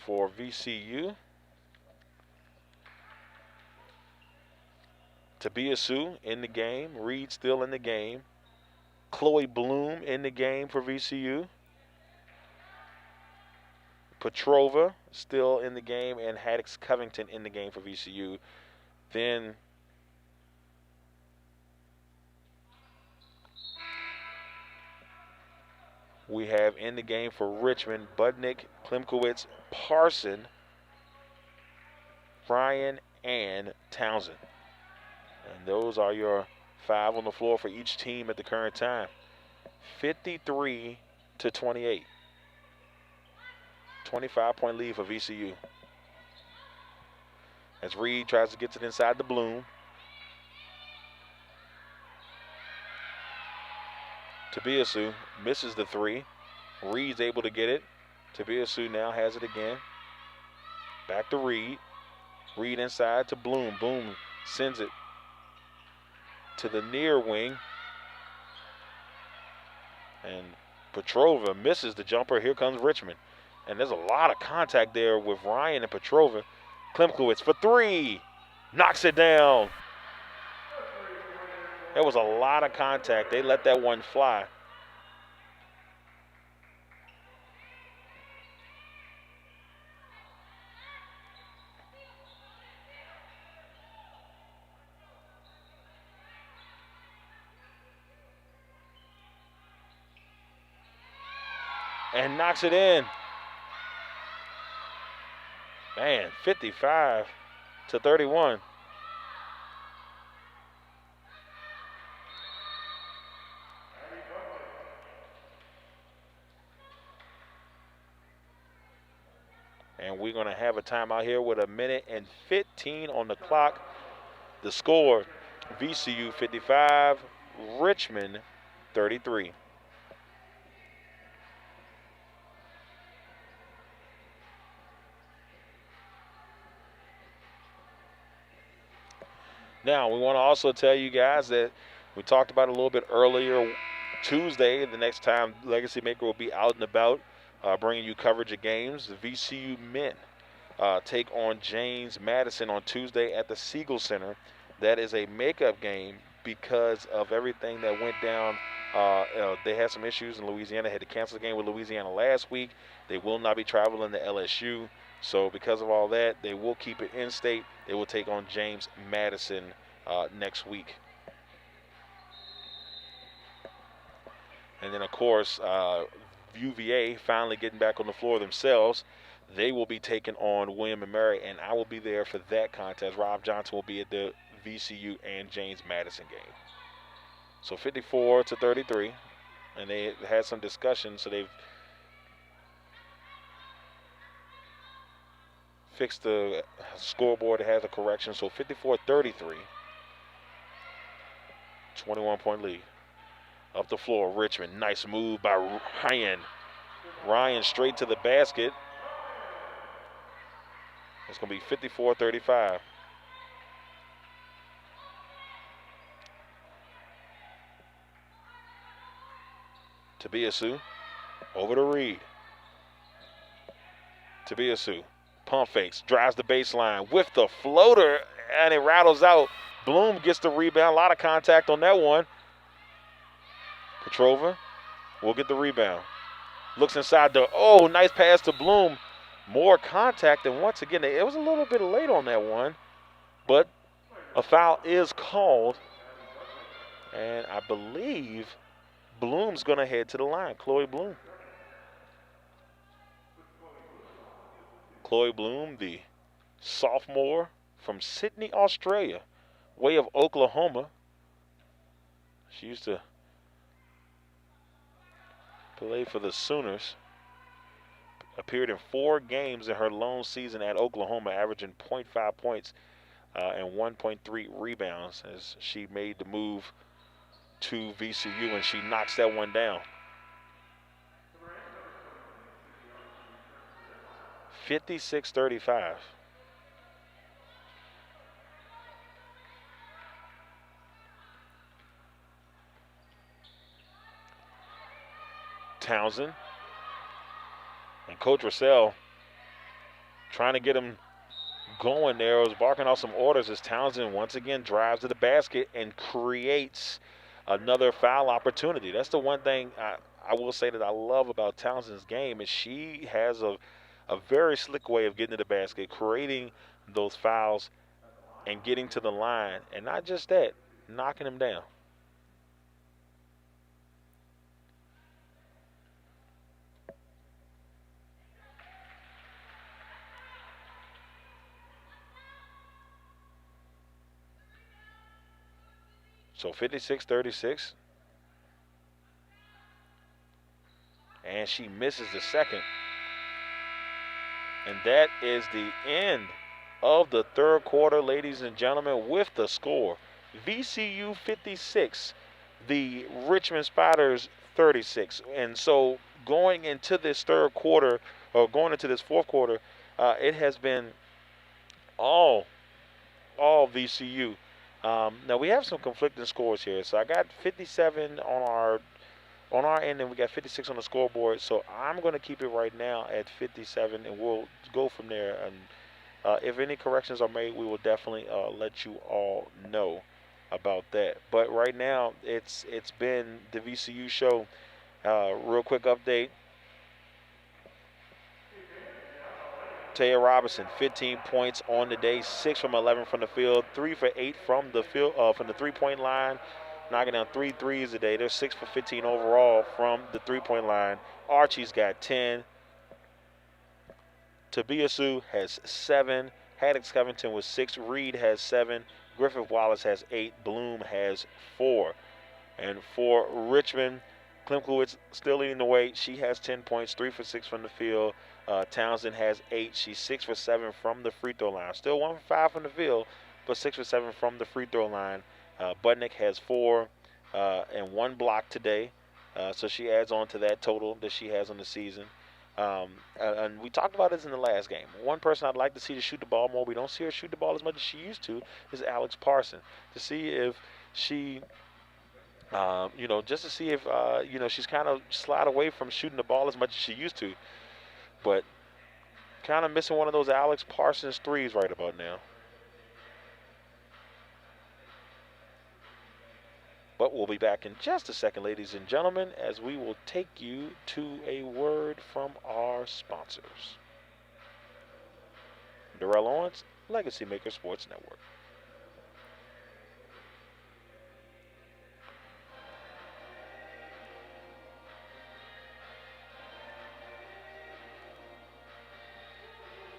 for VCU. Tabia Sue in the game. Reed still in the game. Chloe Bloom in the game for VCU. Petrova still in the game, and Haddix Covington in the game for VCU. Then we have in the game for Richmond, Budnick, Klimkowitz, Parson, Ryan, and Townsend. And those are your five on the floor for each team at the current time. 53-28. 25-point lead for VCU. As Reed tries to get it inside the Bloom. Tabiasu misses the three. Reed's able to get it. Tabiasu now has it again. Back to Reed. Reed inside to Bloom. Bloom sends it to the near wing. And Petrova misses the jumper. Here comes Richmond. And there's a lot of contact there with Ryan and Petrova. Klimkowitz for three. Knocks it down. There was a lot of contact. They let that one fly. And knocks it in. Man, 55-31. And we're going to have a timeout here with 1:15 on the clock. The score, VCU 55, Richmond 33. Now, we want to also tell you guys that we talked about it a little bit earlier. Tuesday, the next time LegacyMaker will be out and about bringing you coverage of games. The VCU men take on James Madison on Tuesday at the Siegel Center. That is a makeup game because of everything that went down. They had some issues in Louisiana. Had to cancel the game with Louisiana last week. They will not be traveling to LSU. So because of all that, they will keep it in-state. They will take on James Madison next week. And then, of course, UVA finally getting back on the floor themselves. They will be taking on William & Mary, and I will be there for that contest. Rob Johnson will be at the VCU and James Madison game. So 54-33, and they had some discussion, so they've fixed the scoreboard. It has a correction, so 54-33, 21-point lead. Up the floor, Richmond. Nice move by Ryan. Ryan straight to the basket. It's going to be 54-35. Tabiasu over to Reed. Tabiasu pump fakes, drives the baseline with the floater, and it rattles out. Bloom gets the rebound. A lot of contact on that one. Petrova will get the rebound. Looks inside the, oh, nice pass to Bloom. More contact, and once again, it was a little bit late on that one, but a foul is called, and I believe Bloom's going to head to the line. Chloe Bloom. Chloe Bloom, the sophomore from Sydney, Australia, way of Oklahoma. She used to play for the Sooners. Appeared in 4 games in her lone season at Oklahoma, averaging 0.5 points and 1.3 rebounds as she made the move to VCU, and she knocks that one down. 56-35. Townsend and Coach Russell trying to get him going there. Was barking out some orders as Townsend once again drives to the basket and creates another foul opportunity. That's the one thing I will say that I love about Townsend's game is she has a very slick way of getting to the basket, creating those fouls and getting to the line. And not just that, knocking him down. So 56-36. And she misses the second. And that is the end of the third quarter, ladies and gentlemen, with the score. VCU 56, the Richmond Spiders 36. And so going into this third quarter, or going into this fourth quarter, it has been all VCU. Now we have some conflicting scores here. So I got 57 on our end, and we got 56 on the scoreboard. So I'm going to keep it right now at 57, and we'll go from there. And if any corrections are made, we will definitely let you all know. about that. But right now, it's been the VCU show. Real quick update. Taya Robinson, 15 points on the day, 6 from 11 from the field, 3 for 8 from the field from the three-point line, knocking down 3 threes a day. They're 6 for 15 overall from the three-point line. Archie's got 10. Tabiasu has 7. Haddix Covington was 6. Reed has 7. Griffith Wallace has 8. Bloom has 4. And for Richmond, Klimkowitz still leading the way. She has 10 points, 3 for 6 from the field. Townsend has 8. She's 6 for 7 from the free throw line. Still 1 for 5 from the field, but 6 for 7 from the free throw line. Budnick has 4 and 1 block today. So she adds on to that total that she has on the season. And we talked about this in the last game. One person I'd like to see to shoot the ball more, we don't see her shoot the ball as much as she used to, is Alex Parson. To see if she, just to see if, she's kind of slide away from shooting the ball as much as she used to. But kind of missing one of those Alex Parsons threes right about now. But we'll be back in just a second, ladies and gentlemen, as we will take you to a word from our sponsors. Darrell Owens, LegacyMaker Sports Network.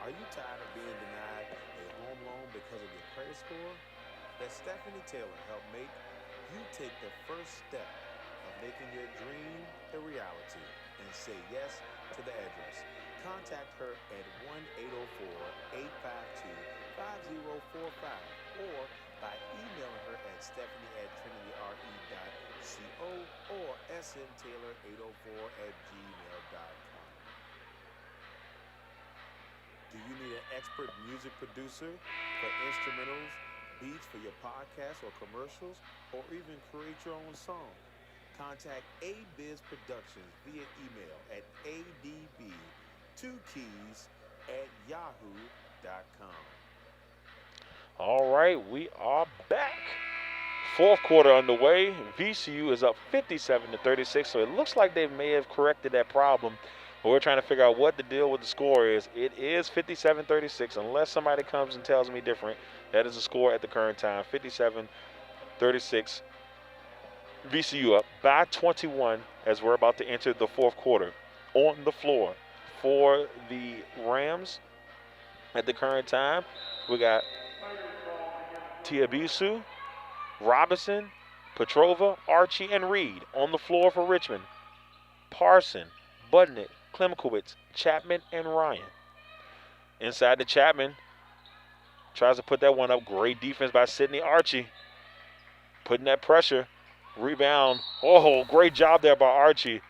Are you tired of being denied a home loan because of your credit score? Let Stephanie Taylor help make you take the first step of making your dream a reality and say yes to the address. Contact her at 1-804-852-5045 or by emailing her at stephanie@trinityre.co or smtaylor804@gmail.com. Do you need an expert music producer for instrumentals, beats for your podcast or commercials, or even create your own song? Contact A-Biz Productions via email at adb2keys@yahoo.com. All right, we are back. Fourth quarter underway. VCU is up 57-36, so it looks like they may have corrected that problem. But we're trying to figure out what the deal with the score is. It is 57-36, unless somebody comes and tells me different. That is the score at the current time, 57-36. VCU up by 21 as we're about to enter the fourth quarter. On the floor for the Rams at the current time, we got Tiabisu, Robinson, Petrova, Archie, and Reed. On the floor for Richmond, Parson, Budnick, Klimkowitz, Chapman, and Ryan. Inside to Chapman. Tries to put that one up. Great defense by Sydney Archie. Putting that pressure. Rebound. Oh, great job there by Archie.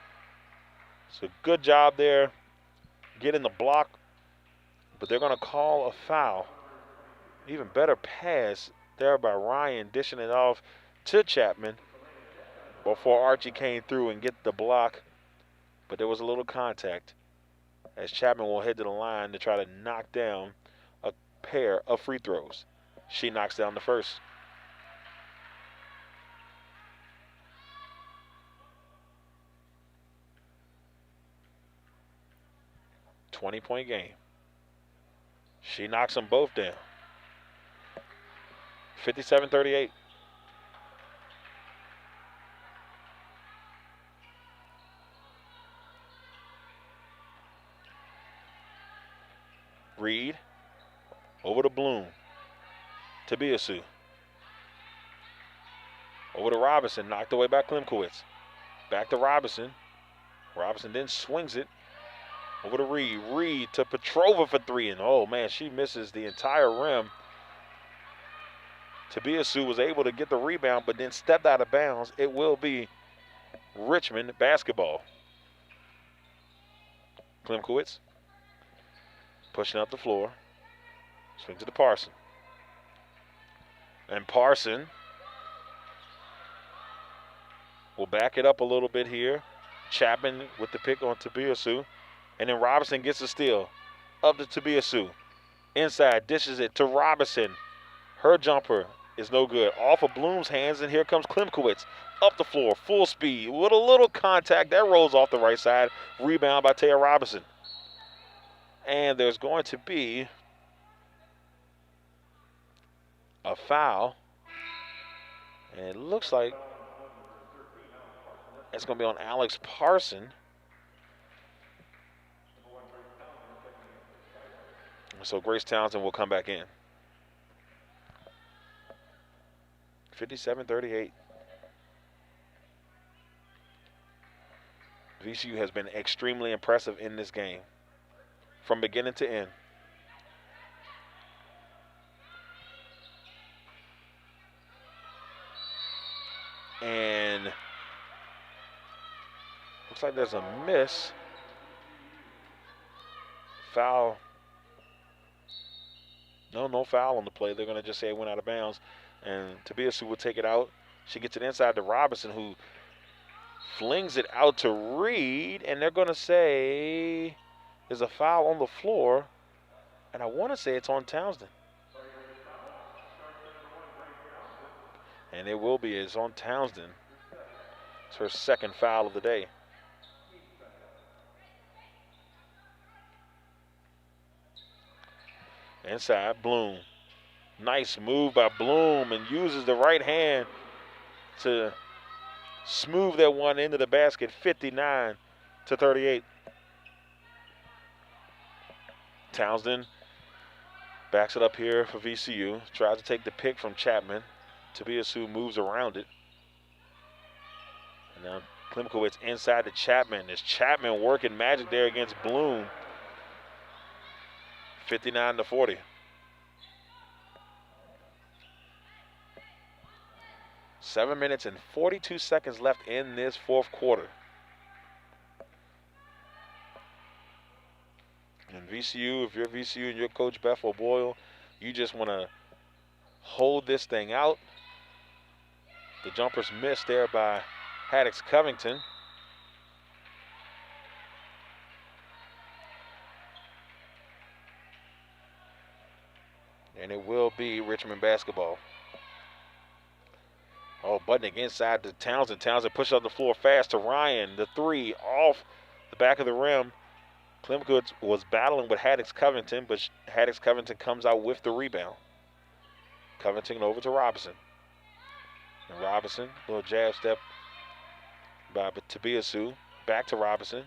So good job there. Getting the block. But they're going to call a foul. Even better pass there by Ryan. Dishing it off to Chapman before Archie came through and get the block. But there was a little contact as Chapman will head to the line to try to knock down a pair of free throws. She knocks down the first. $20-point game. She knocks them both down. 57-38. Reed over to Bloom. Tabiasu. Over to Robinson. Knocked away by Klimkowitz. Back to Robinson. Robinson then swings it. Over to Reed. Reed to Petrova for 3. And oh man, she misses the entire rim. Tabiasu was able to get the rebound, but then stepped out of bounds. It will be Richmond basketball. Klimkowitz. Pushing up the floor. Swing to the Parson. And Parson will back it up a little bit here. Chapman with the pick on Tabiasu. And then Robinson gets a steal. Up to Tabiasu. Inside, dishes it to Robinson. Her jumper is no good. Off of Bloom's hands, and here comes Klimkowitz. Up the floor, full speed, with a little contact. That rolls off the right side. Rebound by Taya Robinson. And there's going to be a foul. And it looks like it's going to be on Alex Parson. So Grace Townsend will come back in. 57-38. VCU has been extremely impressive in this game from beginning to end. And looks like there's a miss. Foul. No foul on the play. They're going to just say it went out of bounds. And Tobias, who will take it out. She gets it inside to Robinson, who flings it out to Reed. And they're going to say there's a foul on the floor. And I want to say it's on Townsend. And it will be. It's on Townsend. It's her second foul of the day. Inside, Bloom. Nice move by Bloom, and uses the right hand to smooth that one into the basket. 59-38. Townsend backs it up here for VCU. Tries to take the pick from Chapman. Tobias, who moves around it. And now Klimkowitz inside to Chapman. There's Chapman working magic there against Bloom. 59-40. 7 minutes and 42 seconds left in this fourth quarter. And VCU, if you're VCU and you're Coach Beth O'Boyle, you just want to hold this thing out. The jumpers missed there by Haddix Covington. And it will be Richmond basketball. Oh, Budnick inside to Townsend. Townsend pushes up the floor fast to Ryan. The three off the back of the rim. Klimkowitz was battling with Haddix Covington, but Haddix Covington comes out with the rebound. Covington over to Robinson. And Robinson, little jab step by Tobiasu. Back to Robinson.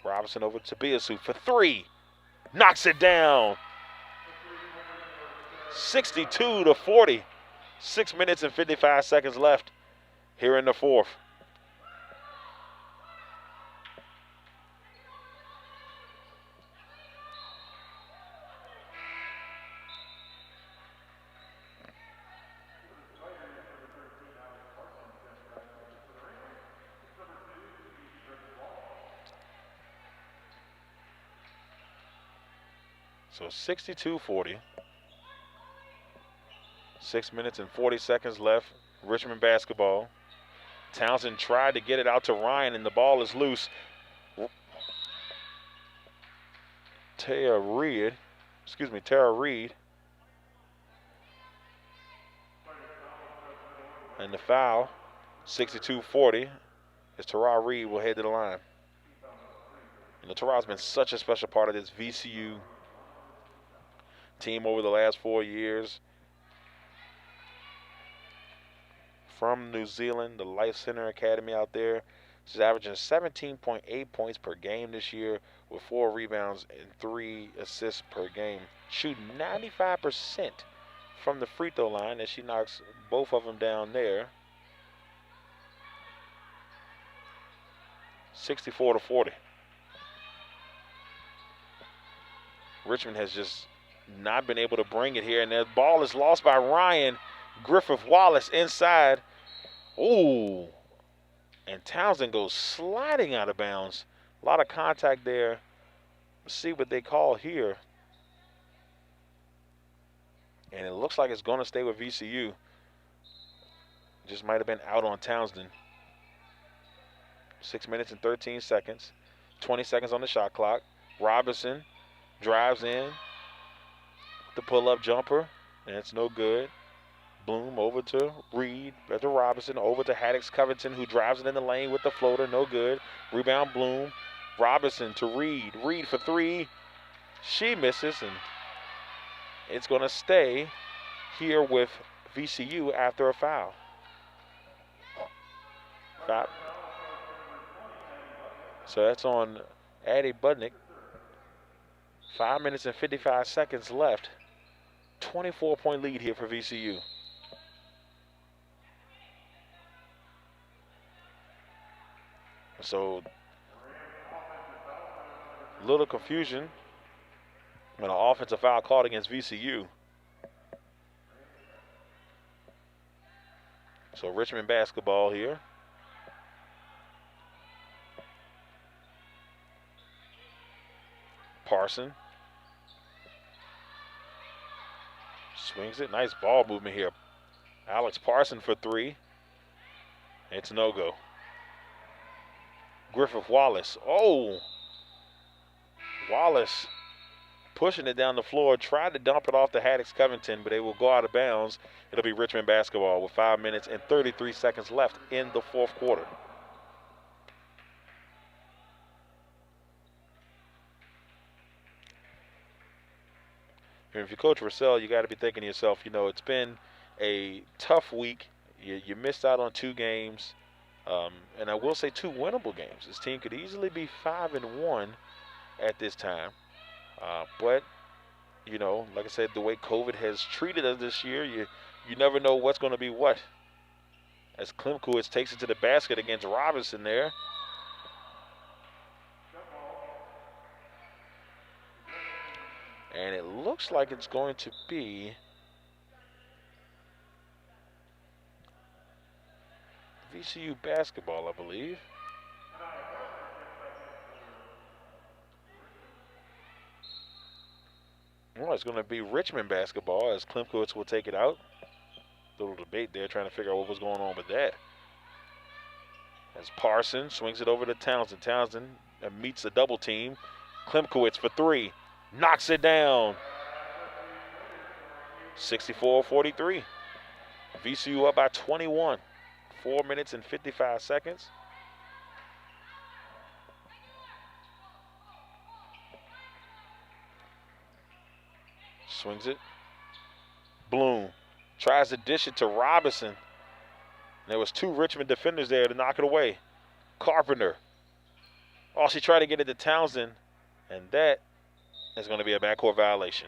Robinson over to Tobiasu for three. Knocks it down. 62-40. 6 minutes and 55 seconds left here in the fourth. So 62-40. 6 minutes and 40 seconds left. Richmond basketball. Townsend tried to get it out to Ryan, and the ball is loose. Tara Reed. And the foul, 62-40, is Tara Reed will head to the line. And Tara's been such a special part of this VCU team over the last 4 years. From New Zealand, the Life Center Academy out there. She's averaging 17.8 points per game this year with 4 rebounds and 3 assists per game. Shooting 95% from the free throw line, and she knocks both of them down there. 64-40. Richmond has just not been able to bring it here, and the ball is lost by Ryan. Griffith Wallace inside. Ooh. And Townsend goes sliding out of bounds. A lot of contact there. Let's see what they call here. And it looks like it's going to stay with VCU. Just might have been out on Townsend. 6 minutes and 13 seconds. 20 seconds on the shot clock. Robinson drives in. The pull-up jumper. And it's no good. Bloom over to Reed, to Robinson, over to Haddix Covington, who drives it in the lane with the floater, no good. Rebound Bloom, Robinson to Reed. Reed for three. She misses, and it's going to stay here with VCU after a foul. So that's on Addie Budnick. 5 minutes and 55 seconds left. 24-point lead here for VCU. So, little confusion and an offensive foul called against VCU. So Richmond basketball here. Parson swings it. Nice ball movement here. Alex Parson for three. It's no-go. Griffith Wallace. Oh! Wallace pushing it down the floor. Tried to dump it off to Haddix Covington, but they will go out of bounds. It'll be Richmond basketball with 5 minutes and 33 seconds left in the fourth quarter. And if you're Coach Russell, you got to be thinking to yourself, you know, it's been a tough week. You missed out on 2 games. And I will say 2 winnable games. This team could easily be 5-1 at this time. But, you know, like I said, the way COVID has treated us this year, you never know what's going to be what. As Klimkowitz takes it to the basket against Robinson there. And it looks like it's going to be VCU basketball, I believe. Well, it's going to be Richmond basketball as Klimkowitz will take it out. Little debate there trying to figure out what was going on with that. As Parson swings it over to Townsend. Townsend meets a double team. Klimkowitz for three. Knocks it down. 64-43. VCU up by 21. 4 minutes and 55 seconds. Swings it. Bloom tries to dish it to Robinson. There was 2 Richmond defenders there to knock it away. Carpenter. Oh, she tried to get it to Townsend, and that is going to be a backcourt violation.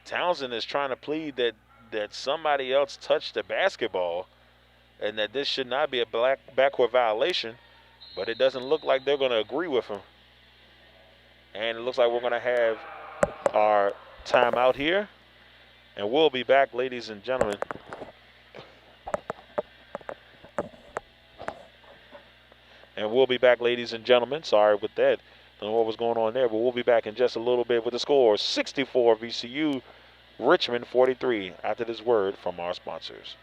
Townsend is trying to plead that somebody else touched the basketball and that this should not be a backcourt violation, but it doesn't look like they're going to agree with him. And it looks like we're going to have our timeout here, and we'll be back, ladies and gentlemen. Sorry with that. Don't know what was going on there, but we'll be back in just a little bit with the score. 64 VCU, Richmond 43, after this word from our sponsors.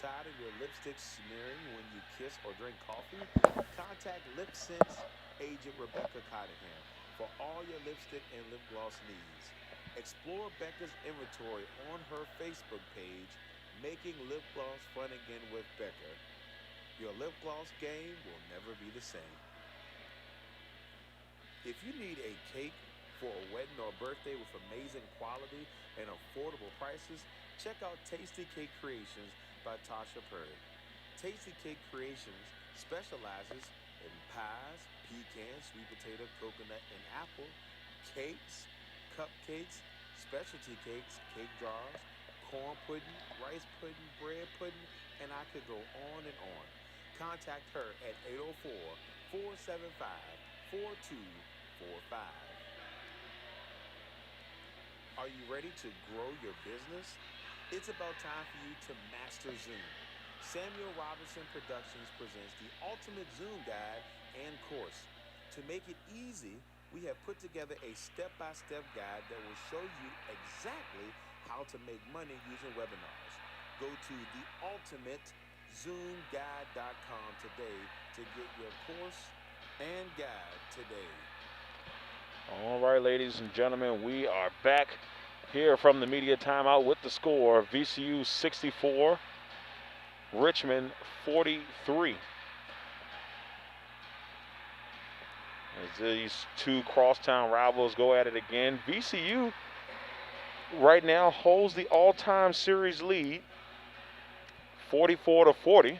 Tired of your lipstick smearing when you kiss or drink coffee? Contact Lip Sense agent Rebecca Cottingham for all your lipstick and lip gloss needs. Explore Becca's inventory on her Facebook page, Making Lip Gloss Fun Again with Becca. Your lip gloss game will never be the same. If you need a cake for a wedding or birthday with amazing quality and affordable prices, check out Tasty Cake Creations by Tasha Purdy. Tasty Cake Creations specializes in pies, pecans, sweet potato, coconut, and apple, cakes, cupcakes, specialty cakes, cake jars, corn pudding, rice pudding, bread pudding, and I could go on and on. Contact her at 804-475-4245. Are you ready to grow your business? It's about time for you to master Zoom. Samuel Robinson Productions presents the ultimate Zoom guide and course. To make it easy, We have put together a step-by-step guide that will show you exactly how to make money using webinars. Go to theultimatezoomguide.com today to get your course and guide today. All right, ladies and gentlemen, we are back here from the media timeout with the score: VCU 64, Richmond 43. As these two crosstown rivals go at it again, VCU right now holds the all-time series lead, 44-40.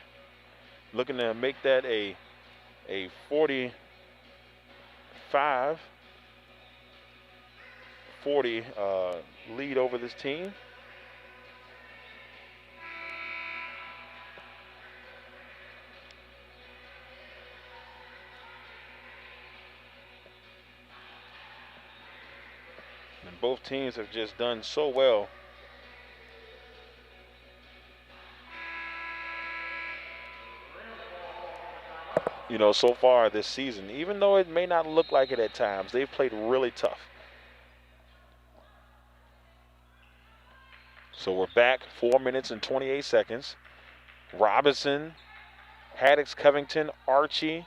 Looking to make that a 45-40 lead over this team. And both teams have just done so well. You know, so far this season, even though it may not look like it at times, they've played really tough. So we're back 4 minutes and 28 seconds. Robinson, Haddix, Covington, Archie,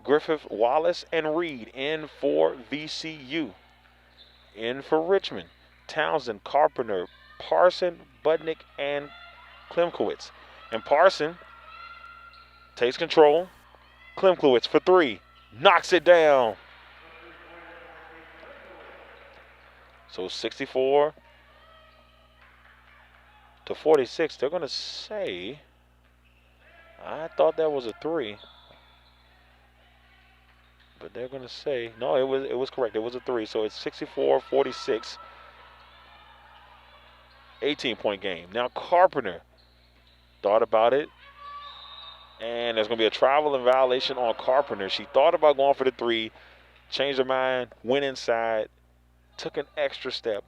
Griffith, Wallace, and Reed in for VCU. In for Richmond, Townsend, Carpenter, Parson, Budnick, and Klimkowitz. And Parson takes control. Klimkowitz for three, knocks it down. So 64 to 46. They're going to say, I thought that was a three, but they're going to say no. It was correct. It was a three. So it's 64-46. 18-point game. Now Carpenter thought about it. And there's going to be a travel and violation on Carpenter. She thought about going for the three, changed her mind, went inside, took an extra step,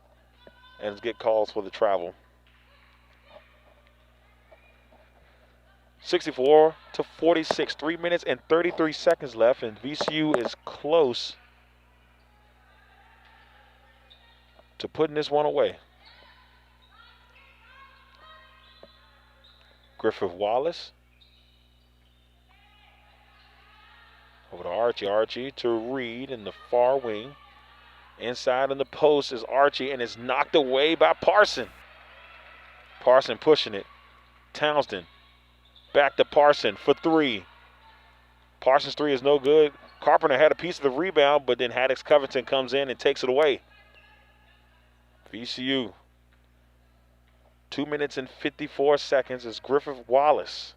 and get calls for the travel. 64-46, 3 minutes and 33 seconds left, and VCU is close to putting this one away. Griffith Wallace. Over to Archie. Archie to Reed in the far wing. Inside on the post is Archie, and it's knocked away by Parson. Parson pushing it. Townsend back to Parson for three. Parsons' three is no good. Carpenter had a piece of the rebound, but then Haddix Covington comes in and takes it away. VCU. 2 minutes and 54 seconds is Griffith Wallace.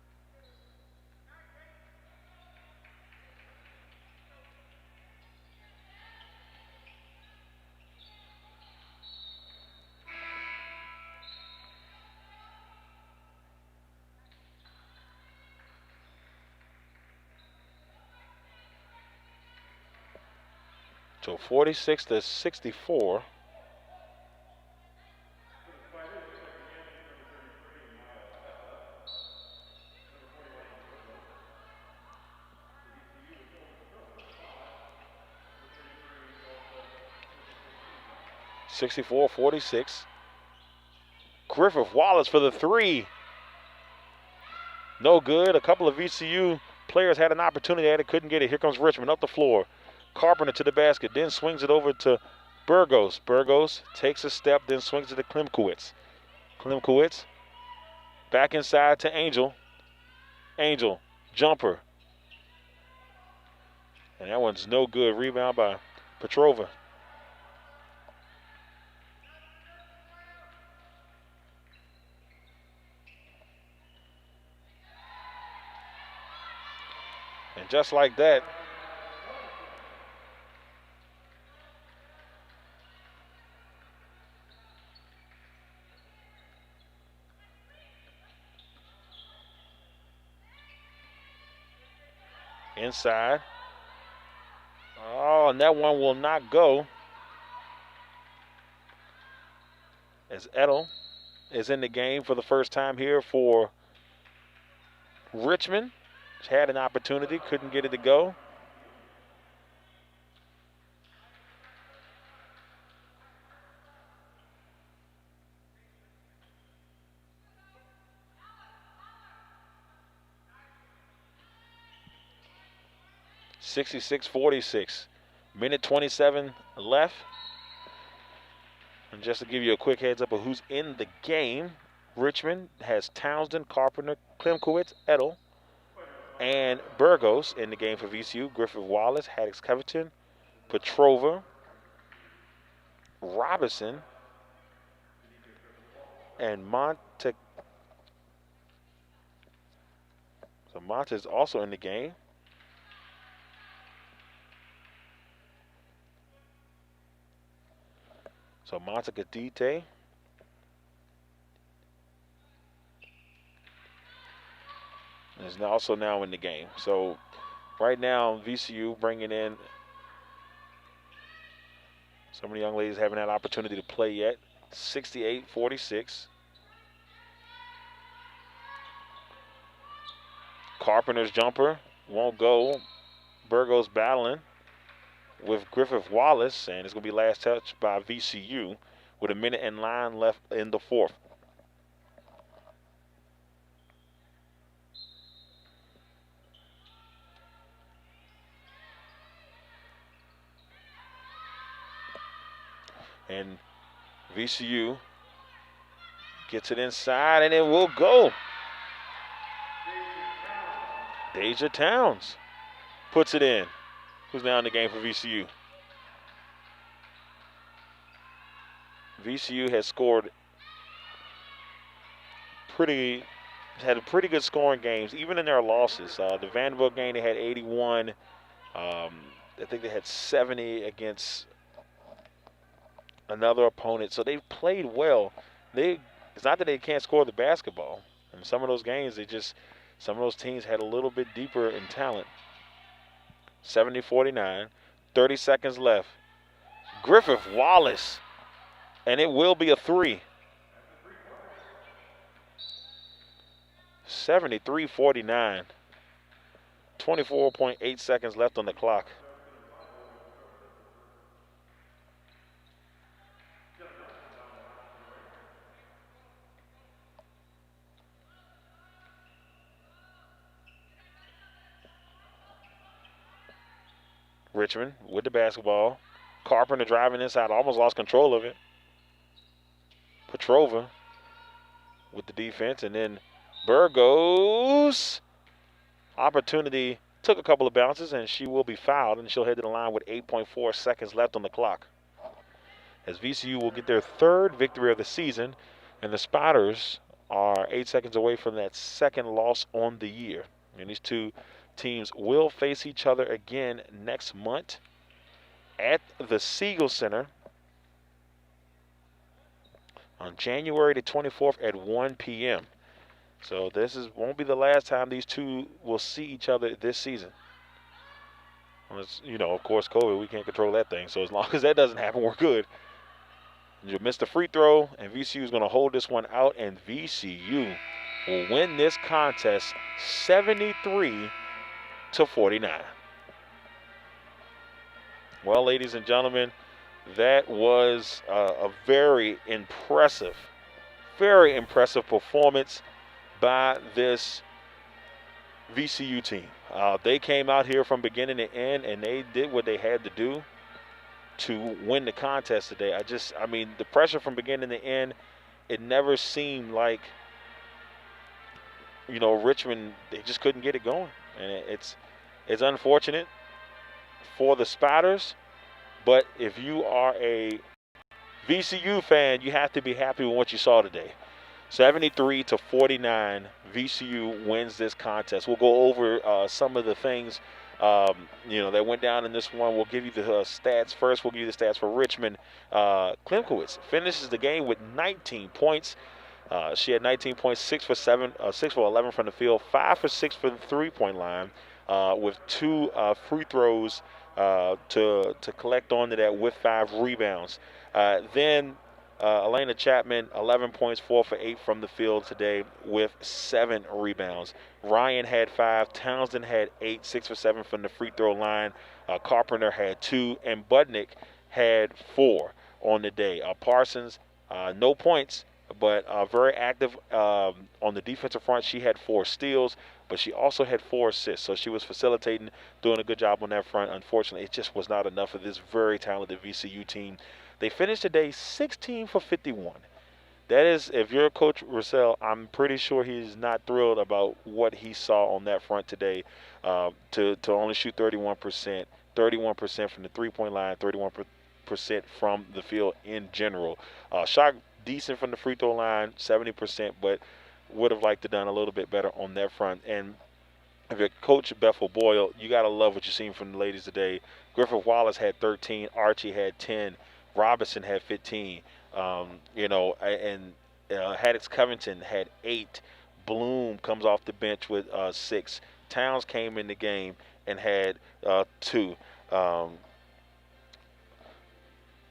So 46-64. (46) Griffith Wallace for the three. No good. A couple of VCU players had an opportunity at it, couldn't get it. Here comes Richmond up the floor. Carpenter to the basket, then swings it over to Burgos. Burgos takes a step, then swings it to Klimkowitz. Klimkowitz back inside to Angel. Angel, jumper. And that one's no good. Rebound by Petrova. And just like that, inside. Oh, and that one will not go. As Edel is in the game for the first time here for Richmond. Had an opportunity, couldn't get it to go. 66-46. Minute 27 left. And just to give you a quick heads up of who's in the game, Richmond has Townsend, Carpenter, Klimkowitz, Edel, and Burgos in the game for VCU. Griffith Wallace, Haddix Covington, Petrova, Robinson, and Monte. So Monte is also in the game. So Montecadite is also now in the game. So right now, VCU bringing in some of the young ladies haven't had opportunity to play yet. 68-46. Carpenter's jumper won't go. Burgos battling with Griffith Wallace, and it's going to be last touch by VCU with a minute and 9 left in the fourth. And VCU gets it inside, and it will go. Deja Towns puts it in. Who's now in the game for VCU? VCU has scored had a pretty good scoring games, even in their losses. The Vanderbilt game, they had 81. I think they had 70 against another opponent. So they've played well. It's not that they can't score the basketball. In some of those games, some of those teams had a little bit deeper in talent. 70-49, 30 seconds left. Griffith Wallace, and it will be a three. 73-49, 24.8 seconds left on the clock. Richmond with the basketball. Carpenter driving inside, almost lost control of it. Petrova with the defense, and then Burgos. Opportunity, took a couple of bounces, and she will be fouled, and she'll head to the line with 8.4 seconds left on the clock. As VCU will get their third victory of the season, and the Spiders are 8 seconds away from that second loss on the year. And these two teams will face each other again next month at the Siegel Center on January the 24th at 1 p.m. So this won't be the last time these two will see each other this season. Unless, of course, COVID, we can't control that thing. So as long as that doesn't happen, we're good. You missed a free throw, and VCU is going to hold this one out, and VCU will win this contest 73-49. Well, ladies and gentlemen, that was a very impressive performance by this VCU team. They came out here from beginning to end, and they did what they had to do to win the contest today. The pressure from beginning to end, it never seemed like, Richmond, they just couldn't get it going. And it's unfortunate for the Spiders, but if you are a VCU fan, you have to be happy with what you saw today. 73-49, VCU wins this contest. We'll go over some of the things that went down in this one. We'll give you the stats first. We'll give you the stats for Richmond. Klimkowitz finishes the game with 19 points. She had 19 points, 6 for 11 from the field, 5 for 6 from the three-point line, with 2 free throws to collect onto that with 5 rebounds. Then Elena Chapman, 11 points, 4 for 8 from the field today with 7 rebounds. Ryan had 5, Townsend had 8, 6 for 7 from the free throw line. Carpenter had 2, and Budnick had 4 on the day. Parsons, no points, but very active on the defensive front. She had 4 steals, but she also had 4 assists. So she was facilitating, doing a good job on that front. Unfortunately, it just was not enough for this very talented VCU team. They finished today 16 for 51. That is, if you're Coach Russell, I'm pretty sure he's not thrilled about what he saw on that front today. To only shoot 31%, 31% from the three-point line, 31% from the field in general. Shot decent from the free throw line, 70%, but would have liked to done a little bit better on that front. And if you're Coach Bethel Boyle, you got to love what you've seen from the ladies today. Griffith Wallace had 13, Archie had 10, Robinson had 15. And Haddix Covington had 8. Bloom comes off the bench with 6. Towns came in the game and had 2.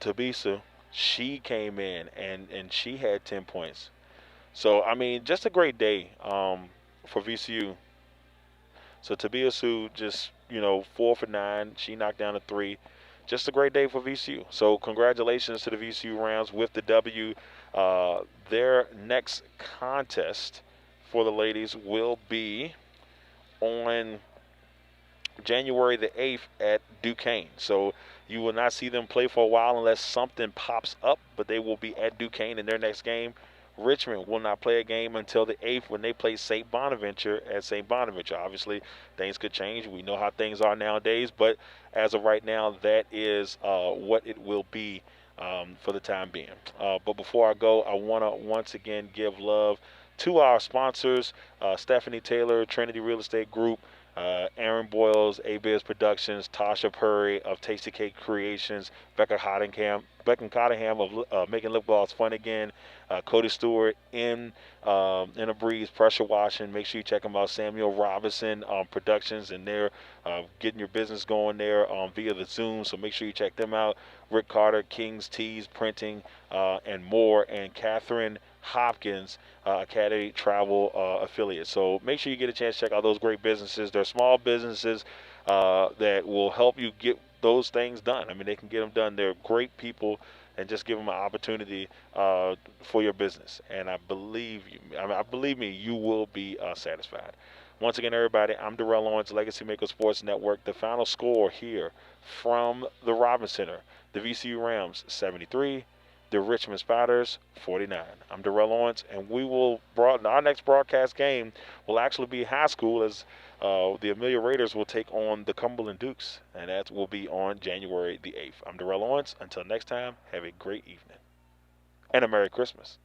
Tabisa, she came in and she had 10 points. So, I mean, just a great day for VCU. So Tabiasu just, 4 for 9. She knocked down a 3. Just a great day for VCU. So congratulations to the VCU Rams with the W. Their next contest for the ladies will be on January the 8th at Duquesne. So you will not see them play for a while unless something pops up, but they will be at Duquesne in their next game. Richmond will not play a game until the 8th when they play St. Bonaventure at St. Bonaventure. Obviously, things could change. We know how things are nowadays, but as of right now, that is what it will be for the time being. But before I go, I want to once again give love to our sponsors, Stephanie Taylor, Trinity Real Estate Group, Aaron Boyles, A-Biz Productions, Tasha Purry of Tasty Cake Creations, Becca Cottingham of Making Lip Gloss Fun Again, Cody Stewart in a Breeze Pressure Washing. Make sure you check them out. Samuel Robinson Productions, and they're getting your business going there via the Zoom. So make sure you check them out. Rick Carter, King's Tees Printing, and more, and Catherine Hopkins, Academy Travel affiliate. So make sure you get a chance to check out those great businesses. They're small businesses that will help you get those things done. I mean, they can get them done. They're great people, and just give them an opportunity for your business. And I believe me, you will be satisfied. Once again, everybody, I'm Darrell Owens, LegacyMaker Sports Network. The final score here from the Robins Center: the VCU Rams 73, the Richmond Spiders 49. I'm Darrell Owens, and our next broadcast game will actually be high school, as the Amelia Raiders will take on the Cumberland Dukes, and that will be on January the 8th. I'm Darrell Owens. Until next time, have a great evening and a Merry Christmas.